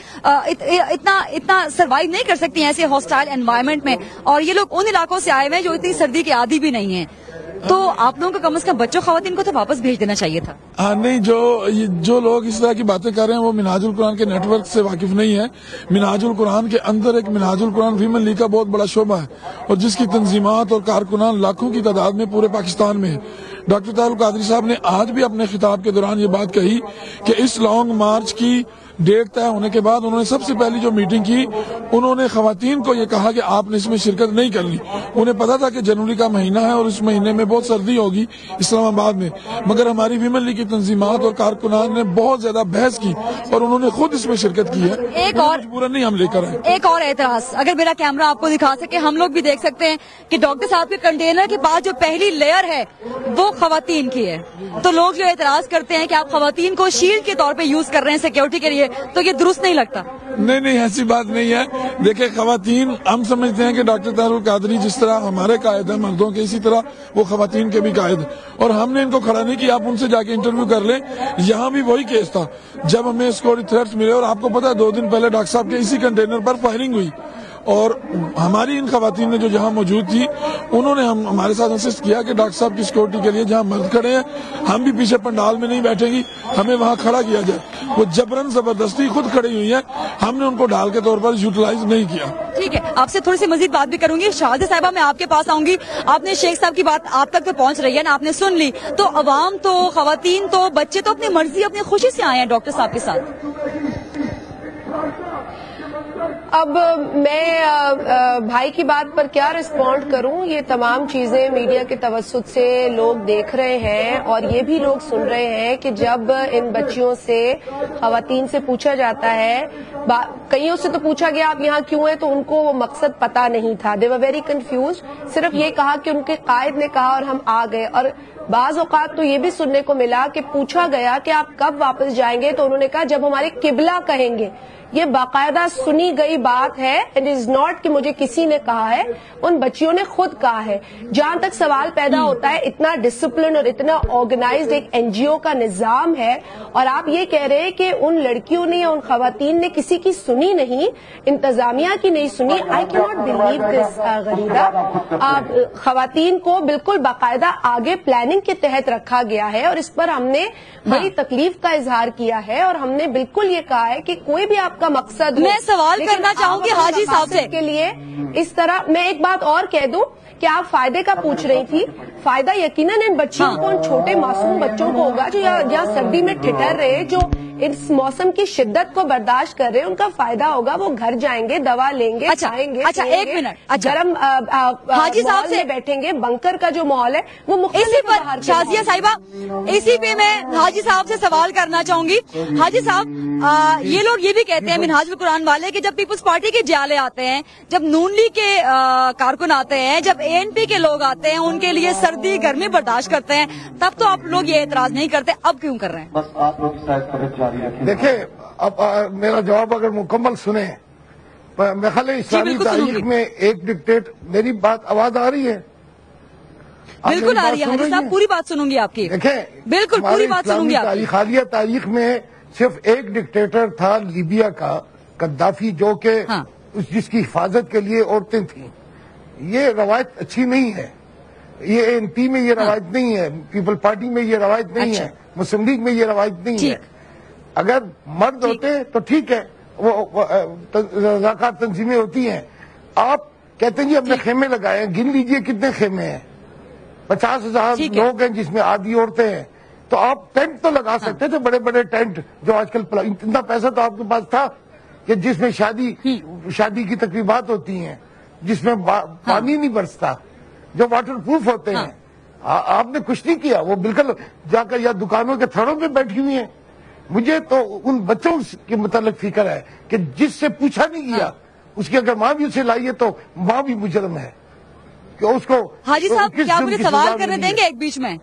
इतना सर्वाइव नहीं कर सकती हैं ऐसे हॉस्टाइल एनवायरनमेंट में, और ये लोग उन इलाकों से आए हुए हैं जो इतनी सर्दी के आदी भी नहीं है। तो आप लोगों को कम से कम बच्चों खवातीन को तो वापस भेज देना चाहिए था। हाँ, नहीं, जो लोग इस तरह की बातें कर रहे हैं वो मिनहाजुल कुरान के नेटवर्क से वाकिफ नहीं है। मिनहाजुल कुरान के अंदर एक मिनहाजुल कुरान वीमेन लीग का बहुत बड़ा शोबा है और जिसकी तंजीमात और कारकुनान लाखों की तादाद में पूरे पाकिस्तान में है। डॉक्टर ताहिरुल कादरी साहब ने आज भी अपने खिताब के दौरान ये बात कही कि इस लॉन्ग मार्च की डेट तय होने के बाद उन्होंने सबसे पहली जो मीटिंग की, उन्होंने खवातीन को ये कहा कि आपने इसमें शिरकत नहीं करनी। उन्हें पता था कि जनवरी का महीना है और इस महीने में बहुत सर्दी होगी इस्लामाबाद में, मगर हमारी वीमेन लीग की तंजीमात और कारकुनान ने बहुत ज्यादा बहस की और उन्होंने खुद इसमें शिरकत की है। एक और मजबूरन नहीं हम लेकर आए। एक और एतराज, अगर मेरा कैमरा आपको दिखा सके, हम लोग भी देख सकते हैं कि डॉक्टर साहब के कंटेनर के पास जो पहली लेयर है वो खवातीन की है। तो लोग जो एतराज करते हैं कि आप खवातीन को शील्ड के तौर पे यूज कर रहे हैं सिक्योरिटी के लिए, तो ये दुरुस्त नहीं लगता। नहीं, ऐसी बात नहीं है। देखिए, खवातीन, हम समझते हैं कि डॉक्टर ताहिरुल कादरी जिस तरह हमारे कायद है मर्दों के, इसी तरह वो खवातीन के भी कायद है और हमने इनको खड़ा नहीं किया। आप उनसे जाके इंटरव्यू कर लें। यहाँ भी वही केस था जब हमें सिक्योरिटी थ्रेट्स मिले और आपको पता है 2 दिन पहले डॉक्टर साहब के इसी कंटेनर पर फायरिंग हुई اور ہماری ان خواتین نے جو جہاں موجود تھی انہوں نے ہمارے ساتھ انسسٹ کیا کہ ڈاکٹر صاحب کی سیکورٹی کے لیے جہاں مرد کھڑے ہیں ہم بھی پیچھے پنڈال میں نہیں بیٹھیں گی, ہمیں وہاں کھڑا کیا جائے. وہ جبرن زبردستی خود کھڑی ہوئی ہیں, ہم نے ان کو ڈھال کے طور پر یوٹیلائز نہیں کیا. ٹھیک ہے, آپ سے تھوڑی سی مزید بات بھی کروں گی. شہزادہ صاحبہ میں آپ کے پاس آؤں گی. آپ نے شیخ صاحب کی بات آپ تک تو پہنچ رہی ہے نا, آپ نے سن لی. تو عوام تو, خواتین تو, بچے تو اپنی مرضی اپنی خوشی سے آئے ہیں ڈاکٹر صاحب کے ساتھ. اب میں بھائی کی بات پر کیا رسپونڈ کروں. یہ تمام چیزیں میڈیا کے توسط سے لوگ دیکھ رہے ہیں اور یہ بھی لوگ سن رہے ہیں کہ جب ان بچیوں سے, خواتین سے پوچھا جاتا ہے, کئیوں سے تو پوچھا گیا آپ یہاں کیوں ہیں, تو ان کو وہ مقصد پتا نہیں تھا. دے ور ویری کنفیوزڈ. صرف یہ کہا کہ ان کے قائد نے کہا اور ہم آ گئے. اور بعض اوقات تو یہ بھی سننے کو ملا کہ پوچھا گیا کہ آپ کب واپس جائیں گے, تو انہوں نے کہا جب ہمارے قبلہ کہیں گے. یہ باقاعدہ سنی گئی بات ہے. اٹ از ناٹ کہ مجھے کسی نے کہا ہے, ان بچیوں نے خود کہا ہے. جہاں تک سوال پیدا ہوتا ہے, اتنا ڈسپلن اور اتنا آرگنائزڈ ایک این جی او کا نظام ہے, اور آپ یہ کہہ رہے ہیں کہ ان لڑکیوں نے یا ان خواتین نے کسی کی سنی نہیں, انتظامیہ کی نہیں سنی. آئی کی ناٹ بلیو دس غریدہ. خواتین کو بالکل باقاعدہ آگے پلاننگ کے تحت رکھا گیا ہے, اور اس پر ہم نے بڑی تکلیف کا اظہار کیا ہے, اور ہم نے بالکل یہ کہا ہے کہ کوئی بھی آپ کا مقصد. میں سوال کرنا چاہوں گی حاجی صاحب سے کے لیے اس طرح. میں ایک بات اور کہہ دوں کہ آپ فائدے کا پوچھ رہی تھی. فائدہ یقیناً ان بچیوں کو, ان چھوٹے معصوم بچوں کو ہوگا جو یا سردی میں ٹھٹر رہے, جو اس موسم کی شدت کو برداشت کر رہے ہیں. ان کا فائدہ ہوگا, وہ گھر جائیں گے, دوا لیں گے, کھائیں گے. اچھا ایک منٹ, گرم حاجی صاحب سے بیٹھیں گے. بنکر کا جو ماحول ہے وہ اسی پر, شازیہ صاحبہ اسی پہ میں حاجی صاحب سے سوال کرنا چاہوں گی. حاجی صاحب, یہ لوگ یہ بھی کہتے ہیں منہاج القرآن والے کہ جب پیپلز پارٹی کے جالے آتے ہیں, جب نون لیگ کے کارکن آتے ہیں, جب اے این پی کے لوگ آتے ہیں, ان کے لیے سردی گرمی برداشت کرتے ہیں, تب تو آپ لوگ یہ اعتراض نہیں کرتے, اب کیوں کر رہے ہیں؟ بس آپ لوگ دیکھیں, اب میرا جواب اگر مکمل سنیں, میں خیال ہے اسلامی تاریخ میں ایک ڈکٹیٹ. میری بات آواز آ رہی ہے؟ بالکل آ رہی ہے حاجی صاحب, پوری بات سنوں گی آپ کی. دیکھیں بالکل پوری بات سنوں گی آپ کی. حالیہ تاریخ میں صرف ایک ڈکٹیٹر تھا لیبیا کا, قذافی, جو کہ جس کی حفاظت کے لیے عورتیں تھیں. یہ روایت اچھی نہیں ہے. یہ اے این پی میں یہ روایت نہیں ہے, پیپل پارٹی میں یہ روایت نہیں ہے, مسلم لیگ میں یہ روایت نہیں ہے. اگر مرد ہوتے تو ٹھیک ہے, وہ رضاکار تنظیمیں ہوتی ہیں. آپ کہتے ہیں جی ہم نے خیمے لگائے ہیں, گن لیجئے کتنے خیمے ہیں. 50,000 لوگ ہیں جس میں آدھی عورتیں ہیں. تو آپ ٹینٹ تو لگا سکتے تھے, بڑے بڑے ٹینٹ, جو آج کل اتنا پیسہ تو آپ کے پاس تھا کہ جس میں شادی کی تقریبات ہوتی ہیں, جس میں پانی نہیں برستا, جو واٹر پروف ہوتے ہیں. آپ نے کچھ نہیں کیا. وہ بالکل جا کر یا دکانوں کے تھڑوں پہ بیٹھی ہوئی ہیں. مجھے تو ان بچوں کے متعلق فکر ہے کہ جس سے پوچھا نہیں گیا, اس کی اگر ماں بھی اسے لائی ہے تو ماں بھی مجرم ہے کہ اس کو. حاجی صاحب کیا مجھے سوال کرنے دیں گے ایک بیچ میں؟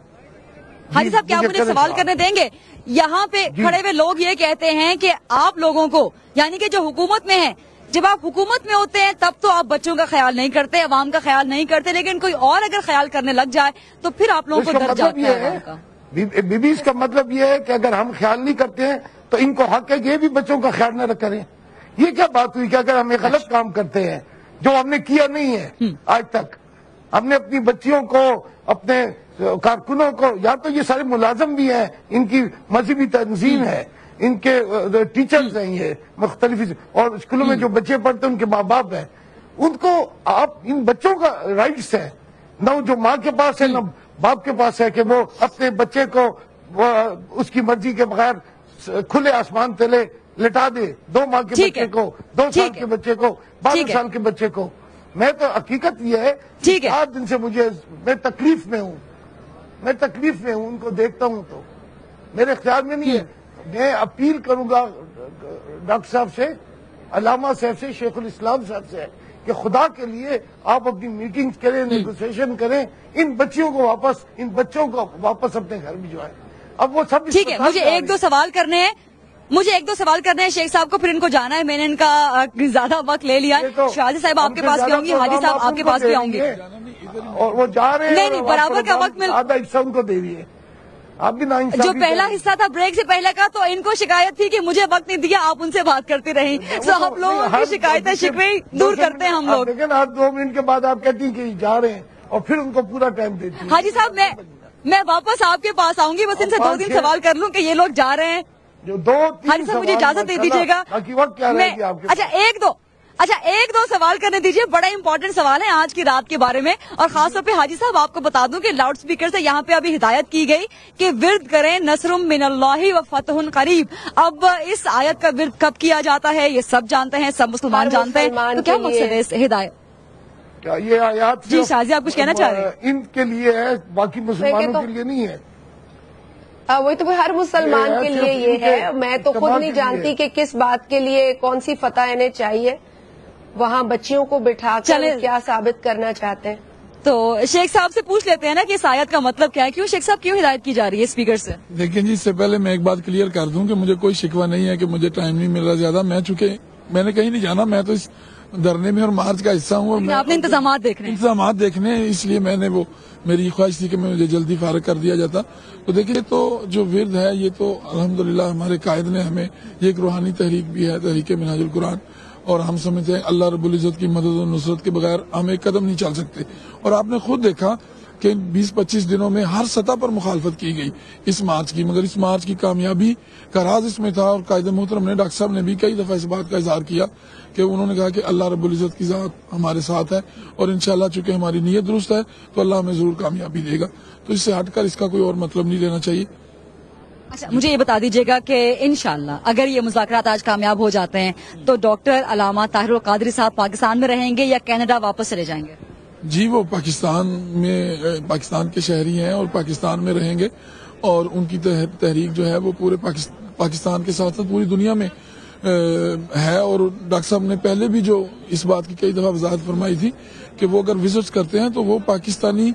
حاجی صاحب کیا مجھے سوال کرنے دیں گے؟ یہاں پہ کھڑے ہوئے لوگ یہ کہتے ہیں کہ آپ لوگوں کو, یعنی کہ جو حکومت میں ہیں, جب آپ حکومت میں ہوتے ہیں تب تو آپ بچوں کا خیال نہیں کرتے, عوام کا خیال نہیں کرتے, لیکن کوئی اور اگر خیال کرنے لگ جائے تو پھر آپ لوگوں کو ڈر جاتا ہے. بی اس کا مطلب یہ ہے کہ اگر ہم خیال نہیں کرتے ہیں تو ان کو حق ہے کہ یہ بھی بچوں کا خیال نہ کریں. یہ کیا بات ہوئی کہ اگر ہم ایک غلط کام کرتے ہیں جو ہم نے کیا نہیں ہے آج تک, ہم نے اپنی بچیوں کو, اپنے کارکنوں کو, یا تو یہ سارے ملازم بھی ہیں, ان کی مذہبی تنظیم ہے, ان کے ٹیچرز ہیں, یہ مختلف, اور اسکولوں میں جو بچے پڑھتے ہیں ان کے ماں باپ ہیں, ان کو آپ, ان بچوں کا رائٹس ہے, نہ جو ماں کے پاس ہے نہ باپ کے پاس ہے کہ وہ اپنے بچے کو اس کی مرضی کے بغیر کھلے آسمان تلے لٹا دے. 2 ماہ کے بچے کو, 2 سال کے بچے کو, 12 سال کے بچے کو. میں تو حقیقت یہ ہے 7 دن سے میں تکلیف میں ہوں, ان کو دیکھتا ہوں تو میرے خیال میں نہیں ہے. میں اپیل کروں گا ڈاکٹر صاحب سے, علامہ صاحب سے, شیخ الاسلام صاحب سے, کہ خدا کے لیے آپ اپنی میٹنگز کریں, نیگوسیشن کریں, ان بچوں کو واپس اپنے گھر بھجوائیں. اب وہ سب ٹھیک ہے. مجھے ایک دو سوال کرنے ہیں شیخ صاحب کو, پھر ان کو جانا ہے. میں نے ان کا زیادہ وقت لے لیا. شازی صاحب آپ کے پاس بھی آؤں گی, حاجی صاحب آپ کے پاس بھی آؤں گے, اور وہ جا رہے ہیں. نہیں, برابر کا وقت آدھا حصہ ان کو دے دیے. آپ بھی ناانصافی جو پہلا کریں۔ حصہ تھا بریک سے پہلے کا، تو ان کو شکایت تھی کہ مجھے وقت نہیں دیا، آپ ان سے بات کرتی رہی، تو آپ لوگوں کی شکایتیں شکوے دور کرتے ہیں ہم لوگ۔ لیکن آپ 2 منٹ کے بعد آپ کہتی ہیں کہ جا رہے ہیں اور پھر ان کو پورا ٹائم دیتی ہیں۔ حاجی صاحب میں واپس آپ کے پاس آؤں گی، بس ان سے 2-3 سوال کر لوں کہ یہ لوگ جا رہے ہیں۔ جو 2-3 حاجی صاحب مجھے اجازت دے دیجیے گا، باقی وقت کیا رہے گی آپ کے اچھا ایک دو سوال کرنے دیجیے، بڑا امپورٹنٹ سوال ہے آج کی رات کے بارے میں، اور خاص طور پہ حاجی صاحب آپ کو بتا دوں کہ لاؤڈ سپیکر سے یہاں پہ ابھی ہدایت کی گئی کہ ورد کریں نصر من اللہ و فتح قریب۔ اب اس آیت کا ورد کب کیا جاتا ہے یہ سب جانتے ہیں، سب مسلمان جانتے ہیں، تو کیا مقصد ہے اس ہدایت؟ کیا یہ آیات جی شازیہ آپ کچھ کہنا چاہ رہے ہیں؟ ان کے لیے ہے، باقی مسلمانوں کے لیے نہیں ہے۔ وہی تو ہر مسلمان کے لیے یہ ہے، میں تو خود نہیں جانتی کہ کس بات کے لیے کون سی فتح انہیں چاہیے، وہاں بچیوں کو بٹھا کر کیا ثابت کرنا چاہتے ہیں۔ تو شیخ صاحب سے پوچھ لیتے ہیں نا کہ اس آیت کا مطلب کیا ہے، کیوں شیخ صاحب کیوں ہدایت کی جا رہی ہے اسپیکر سے؟ دیکھیں جی، اس سے پہلے میں ایک بات کلیئر کر دوں کہ مجھے کوئی شکوہ نہیں ہے کہ مجھے ٹائم نہیں مل رہا زیادہ، چونکہ میں نے کہیں نہیں جانا، میں تو اس دھرنے میں اور مارچ کا حصہ ہوں، اور آپ نے انتظامات دیکھنے ہیں، اس لیے میں نے میری خواہش تھی کہ مجھے جلدی فارغ کر دیا جاتا۔ تو دیکھیے، تو جو ورد ہے یہ تو الحمدللہ ہمارے قائد نے ہمیں، یہ ایک روحانی تحریک بھی ہے، تحریک منہاج القرآن، اور ہم سمجھتے ہیں اللہ رب العزت کی مدد و نصرت کے بغیر ہم ایک قدم نہیں چل سکتے۔ اور آپ نے خود دیکھا کہ 20-25 دنوں میں ہر سطح پر مخالفت کی گئی اس مارچ کی، مگر اس مارچ کی کامیابی کا راز اس میں تھا، اور قائد محترم نے، ڈاکٹر صاحب نے بھی کئی دفعہ اس بات کا اظہار کیا کہ انہوں نے کہا کہ اللہ رب العزت کی ذات ہمارے ساتھ ہے، اور انشاءاللہ چونکہ ہماری نیت درست ہے تو اللہ ہمیں ضرور کامیابی دے گا۔ تو اس سے ہٹ کر اس کا کوئی اور مطلب نہیں لینا چاہیے۔ اچھا مجھے یہ بتا دیجیے گا کہ انشاءاللہ اگر یہ مذاکرات آج کامیاب ہو جاتے ہیں تو ڈاکٹر علامہ طاہر القادری صاحب پاکستان میں رہیں گے یا کینیڈا واپس چلے جائیں گے؟ جی، وہ پاکستان کے شہری ہیں اور پاکستان میں رہیں گے، اور ان کی تحریک جو ہے وہ پورے پاکستان کے ساتھ ساتھ پوری دنیا میں ہے۔ اور ڈاکٹر صاحب نے پہلے بھی جو اس بات کی کئی دفعہ وضاحت فرمائی تھی کہ وہ اگر وزٹ کرتے ہیں تو وہ پاکستانی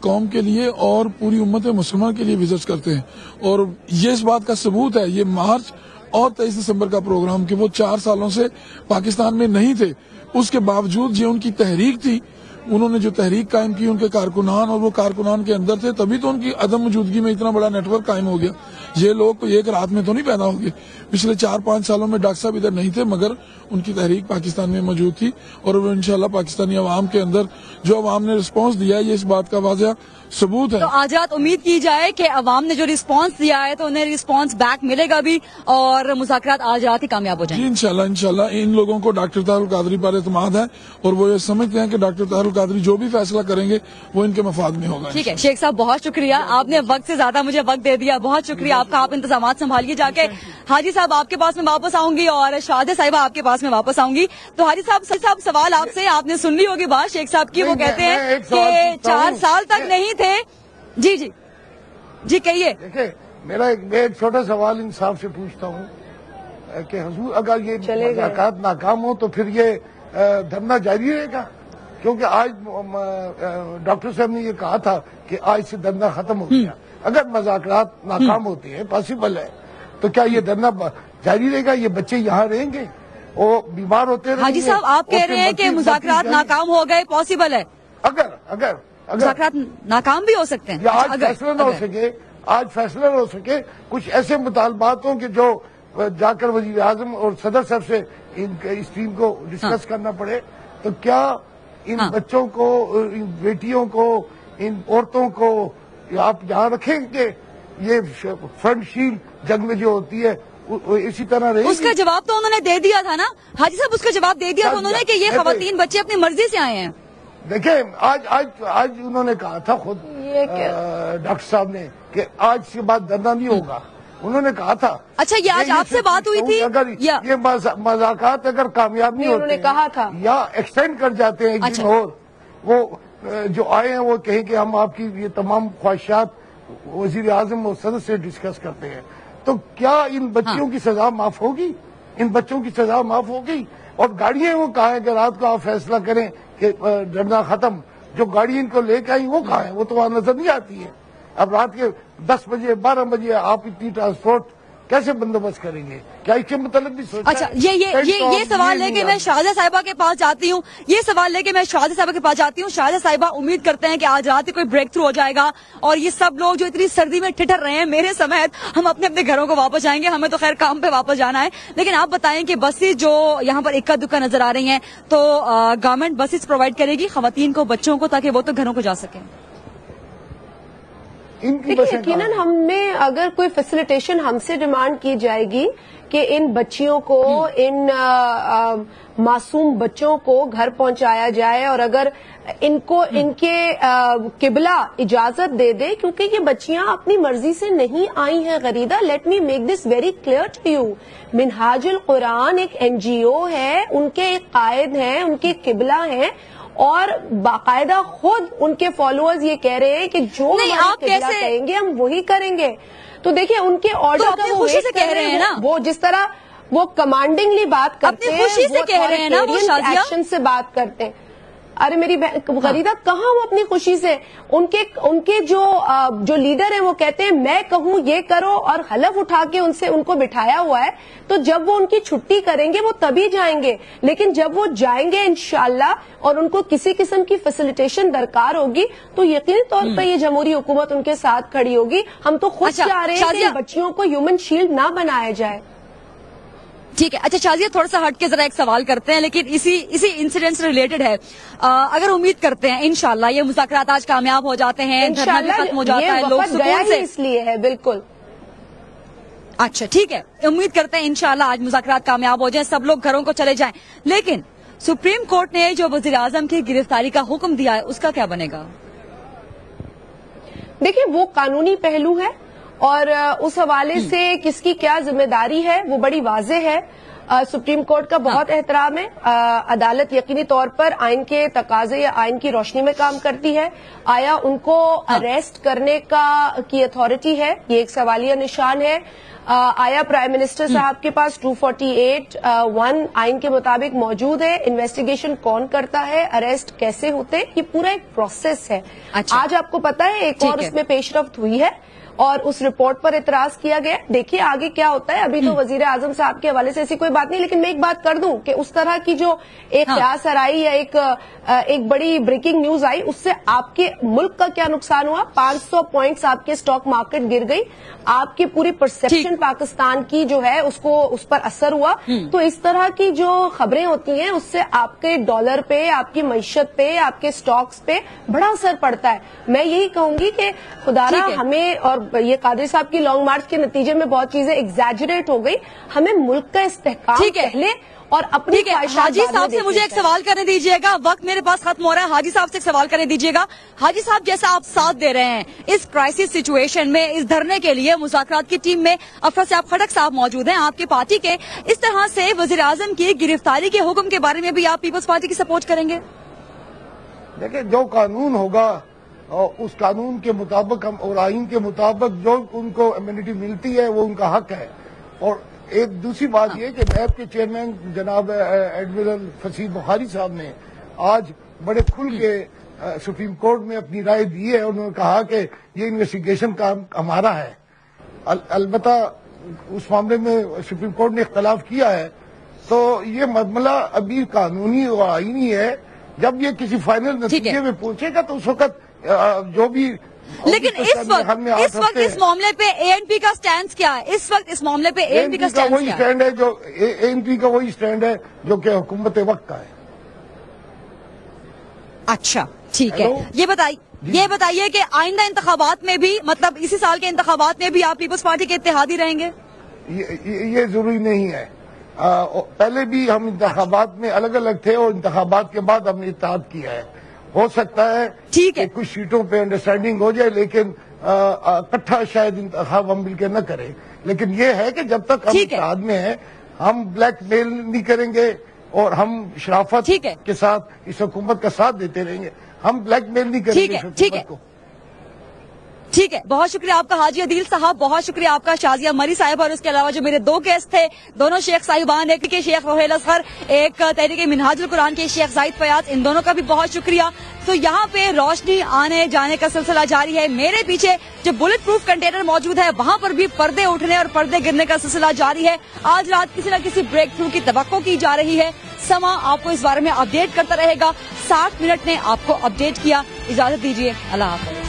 قوم کے لیے اور پوری امت مسلمان کے لیے وزٹ کرتے ہیں، اور یہ اس بات کا ثبوت ہے یہ مارچ اور 23 دسمبر کا پروگرام کہ وہ 4 سالوں سے پاکستان میں نہیں تھے، اس کے باوجود یہ ان کی تحریک تھی، انہوں نے جو تحریک قائم کی، ان کے کارکنان، اور وہ کارکنان کے اندر تھے، تبھی تو ان کی عدم موجودگی میں اتنا بڑا نیٹ ورک قائم ہو گیا۔ یہ لوگ ایک رات میں تو نہیں پیدا ہو گئے، پچھلے 4-5 سالوں میں ڈاکٹر صاحب ادھر نہیں تھے، مگر ان کی تحریک پاکستان میں موجود تھی، اور وہ انشاءاللہ پاکستانی عوام کے اندر جو عوام نے رسپانس دیا ہے یہ اس بات کا واضح ثبوت ہے۔ تو آج رات امید کی جائے کہ عوام نے جو رسپانس دیا ہے تو انہیں رسپانس بیک ملے گا بھی، اور مذاکرات آج رات ہی کامیاب ہو جائیں گے۔ جی انشاءاللہ ان لوگوں کو ڈاکٹر طاہر القادری پر اعتماد ہے، اور وہ یہ سمجھتے ہیں کہ ڈاکٹر طاہر القادری جو بھی فیصلہ کریں گے وہ ان کے مفاد میں ہوگا۔ ٹھیک ہے شیخ صاحب، بہت شکریہ، آپ نے وقت سے زیادہ مجھے وقت دے دیا، بہت شکریہ آپ کا، آپ انتظامات سنبھالیے جا کے۔ حاجی صاحب آپ کے پاس میں واپس آؤں گی، اور شادیہ صاحبہ آپ کے پاس میں واپس آؤں گی۔ تو حاجی صاحب سوال آپ سے، آپ نے سن لی ہوگی بات شیخ صاحب کی، وہ کہتے ہیں کہ 4 سال تک نہیں تھے۔ جی کہیے۔ دیکھیں میں ایک چھوٹا سوال انصاف سے پوچھتا ہوں کہ حضور اگر یہ مذاکرات ناکام ہو تو پھر یہ دھرنا جاری رہے گا؟ کیونکہ آج ڈاکٹر صاحب نے یہ کہا تھا کہ آج سے دھرنا ختم ہو گیا، اگر مذاکرات ناکام ہوتے ہیں، پاسبل ہے، تو کیا یہ دھرنا جاری رہے گا؟ یہ بچے یہاں رہیں گے، وہ بیمار ہوتے رہیں گے؟ حاجی صاحب آپ کہہ رہے ہیں کہ مذاکرات ناکام ہو گئے، پاسبل ہے؟ اگر مذاکرات ناکام بھی ہو سکتے ہیں، یا آج فیصلہ نہ ہو سکے، آج فیصلہ نہ ہو سکے، کچھ ایسے مطالبات ہوں کہ جو جا کر وزیر اعظم اور صدر صاحب سے اس ٹیم کو ڈسکس کرنا پڑے، تو کیا ان بچوں کو، ان بیٹیوں کو، ان عورتوں کو آپ یہاں رکھیں کہ یہ فرنٹ شیل جنگ میں جو ہوتی ہے اسی طرح رہے گی؟ اس کا جواب تو انہوں نے دے دیا تھا نا حاجی صاحب، اس کا جواب دے دیا تھا انہوں نے کہ یہ خواتین بچے اپنی مرضی سے آئے ہیں۔ دیکھیں آج انہوں نے کہا تھا خود ڈاکٹر صاحب نے کہ آج کے بعد دھرنا نہیں ہوگا، انہوں نے کہا تھا۔ اچھا یہ آج آپ سے بات ہوئی تھی؟ اگر یہ مذاکرات اگر کامیاب نہیں ہوتے کہا تھا یا ایکسٹینڈ کر جاتے ہیں ایک دن اور، وہ جو آئے ہیں وہ کہیں کہ ہم آپ کی یہ تمام خواہشات وزیر اعظم اور صدر سے ڈسکس کرتے ہیں، تو کیا ان بچیوں کی سزا معاف ہوگی؟ ان بچوں کی سزا معاف ہوگی؟ اور گاڑیاں وہ کہاں ہیں کہ رات کو آپ فیصلہ کریں کہ دھرنا ختم؟ جو گاڑی ان کو لے کے آئی وہ کہاں ہے؟ وہ تو وہاں نظر نہیں آتی ہے۔ اب رات کے 10 بجے 12 بجے آپ اتنی ٹرانسپورٹ कैसे बंदोबस्त करेंगे? क्या इसके मतलब भी सोचा अच्छा, है? ये सवाल लेके मैं शाहिदा साहिबा के पास जाती हूँ। ये सवाल लेके मैं शाहिदा साहिबा के पास जाती हूँ। शाहिदा साहिबा, उम्मीद करते हैं कि आज रात ही कोई ब्रेक थ्रू हो जाएगा और ये सब लोग जो इतनी सर्दी में ठिठर रहे हैं, मेरे समेत, हम अपने अपने घरों को वापस जाएंगे। हमें तो खैर काम पे वापस जाना है, लेकिन आप बताएं कि बसेस जो यहाँ पर इक्का दुक्का नजर आ रही हैं, तो गवर्नमेंट बसेस प्रोवाइड करेगी खवातीन को, बच्चों को, ताकि वो तो घरों को जा सकें? देखिए, यकीनन हमें अगर कोई फैसिलिटेशन हमसे डिमांड की जाएगी कि इन बच्चियों को, इन मासूम बच्चों को घर पहुंचाया जाए, और अगर इनको इनके किबला इजाजत दे दे, क्योंकि ये बच्चियां अपनी मर्जी से नहीं आई हैं गरीदा। Let me make this very clear to you. Minhajul Quran एक NGO है, उनके एक कायद हैं, उनके किबला हैं, और बाकायदा खुद उनके फॉलोअर्स ये कह रहे हैं कि जो आप कैसे कहेंगे हम वही करेंगे। तो देखिए, उनके ऑर्डर का वो खुशी से कह रहे हैं ना, वो जिस तरह वो कमांडिंगली बात करते हैं, खुशी से कह रहे हैं ना, वो शाजिया एक्शन से बात करते हैं। अरे मेरी गरीदा, कहाँ वो अपनी खुशी से? उनके जो लीडर है वो कहते हैं मैं कहूँ ये करो, और हलफ उठा के उनको बिठाया हुआ है। तो जब वो उनकी छुट्टी करेंगे वो तभी जाएंगे, लेकिन जब वो जाएंगे इंशाल्लाह और उनको किसी किस्म की फैसिलिटेशन दरकार होगी तो यकीनी तौर पर ये जमहूरी हुकूमत उनके साथ खड़ी होगी। हम तो खुद चाह रहे हैं कि बच्चियों को ह्यूमन शील्ड ना बनाया जाए। ठीक है। अच्छा शाजिया, थोड़ा सा हट के जरा एक सवाल करते हैं, लेकिन इसी इंसिडेंट से रिलेटेड है। अगर उम्मीद करते हैं इंशाल्लाह ये मुज़ाकरात आज कामयाब हो जाते हैं, धरना भी खत्म हो जाता है, लोग सुकून से, इसलिए है बिल्कुल। अच्छा ठीक है, उम्मीद करते हैं इंशाल्लाह आज मुज़ाकरात कामयाब हो जाए, सब लोग घरों को चले जाएं। लेकिन सुप्रीम कोर्ट ने जो वज़ीर आज़म की गिरफ्तारी का हुक्म दिया है, उसका क्या बनेगा? देखिए, वो कानूनी पहलू है और उस हवाले से किसकी क्या जिम्मेदारी है वो बड़ी वाज़ेह है। सुप्रीम कोर्ट का बहुत एहतराम है। अदालत यकीनी तौर पर आइन के तकाजे या आइन की रोशनी में काम करती है। आया उनको अरेस्ट करने की अथॉरिटी है, ये एक सवालिया निशान है। आया प्राइम मिनिस्टर साहब के पास 248(1) आइन के मुताबिक मौजूद है? इन्वेस्टिगेशन कौन करता है, अरेस्ट कैसे होते, ये पूरा एक प्रोसेस है। अच्छा। आज आपको पता है एक और उसमें पेशरफ्त हुई है और उस रिपोर्ट पर इतराज किया गया। देखिए आगे क्या होता है। अभी तो वजीर आजम साहब के हवाले से ऐसी कोई बात नहीं, लेकिन मैं एक बात कर दूं कि उस तरह की जो एक क्यास आई या एक बड़ी ब्रेकिंग न्यूज आई, उससे आपके मुल्क का क्या नुकसान हुआ? 500 पॉइंट्स आपके स्टॉक मार्केट गिर गई, आपकी पूरी परसेप्शन पाकिस्तान की जो है उस पर असर हुआ। तो इस तरह की जो खबरें होती हैं उससे आपके डॉलर पे, आपकी मईशत पे, आपके स्टॉक्स पे बड़ा असर पड़ता है। मैं यही कहूंगी कि खुदारा हमें, और ये कादरी साहब की लॉन्ग मार्च के नतीजे में बहुत चीजें एग्जैजरेट हो गई, हमें मुल्क का इस्तेहकाम पहले और अपनी हाजी साहब से मुझे एक सवाल करने दीजिएगा, वक्त मेरे पास खत्म हो रहा है। हाजी साहब से एक सवाल करने दीजिएगा। हाजी साहब, जैसा आप साथ दे रहे हैं इस क्राइसिस सिचुएशन में, इस धरने के लिए मुज़ाकरात की टीम में अफरा साहब खड़क साहब मौजूद हैं आपके पार्टी के, इस तरह से वज़ीर आज़म की गिरफ्तारी के हुक्म के बारे में भी आप पीपल्स पार्टी की सपोर्ट करेंगे? देखिए, जो कानून होगा और उस कानून के मुताबिक हम और आइन के मुताबिक जो उनको इम्यूनिटी मिलती है वो उनका हक है। और एक दूसरी बात ये कि नैब के चेयरमैन जनाब एडमिरल फसीह बुखारी साहब ने आज बड़े खुल के सुप्रीम कोर्ट में अपनी राय दी है। उन्होंने कहा कि ये इन्वेस्टिगेशन काम हमारा है। अलबत्ता उस मामले में सुप्रीम कोर्ट ने इख्तलाफ किया है, तो ये मामला अभी कानूनी और आईनी है। जब ये किसी फाइनल नतीजे में पहुंचेगा तो उस वक्त जो भी, लेकिन इस वक्त इस मामले पे ANP का स्टैंड क्या है? इस वक्त इस मामले पे ANP का स्टैंड वही स्टैंड है जो ANP का वही स्टैंड है जो कि हुकूमत वक्त का है। अच्छा ठीक है, ये बताइए कि आइंदा इंतखाबात में भी, मतलब इसी साल के इंतखाबात में भी आप पीपल्स पार्टी के इत्तेहादी रहेंगे? ये जरूरी नहीं है। पहले भी हम इंतखाबात में अलग अलग थे और इंतखाबात के बाद हमने इत्तेहाद किया है। हो सकता है ठीक है, कुछ सीटों पे अंडरस्टैंडिंग हो जाए, लेकिन इकट्ठा शायद इंतखाब हम मिलकर न करें। लेकिन ये है कि जब तक हम इत्तेहाद में हैं, हम ब्लैकमेल नहीं करेंगे और हम शराफत के साथ इस हुकूमत का साथ देते रहेंगे। हम ब्लैकमेल नहीं करेंगे इस हुकूमत को। ٹھیک ہے, بہت شکریہ آپ کا حاجی عدیل صاحب, بہت شکریہ آپ کا شازیہ مری صاحب, اور اس کے علاوہ جو میرے 2 گیسٹ تھے دونوں شیخ صاحبان, ایک کے شیخ روحیل اصغر, ایک تحریک منہاج القرآن کے شیخ زاہد فیاض, ان دونوں کا بھی بہت شکریہ. تو یہاں پہ روشنی آنے جانے کا سلسلہ جاری ہے. میرے پیچھے جو بلٹ پروف کنٹینر موجود ہے وہاں پر بھی پردے اٹھنے اور پردے گرنے کا سلسلہ جاری ہے. آج رات کسی نہ کسی بریک تھرو کی توقع کی جا رہی ہے. سما آپ کو اس بارے میں اپڈیٹ کرتا رہے گا. 60 منٹ نے آپ کو اپڈیٹ کیا. اجازت دیجیے, اللہ حافظ.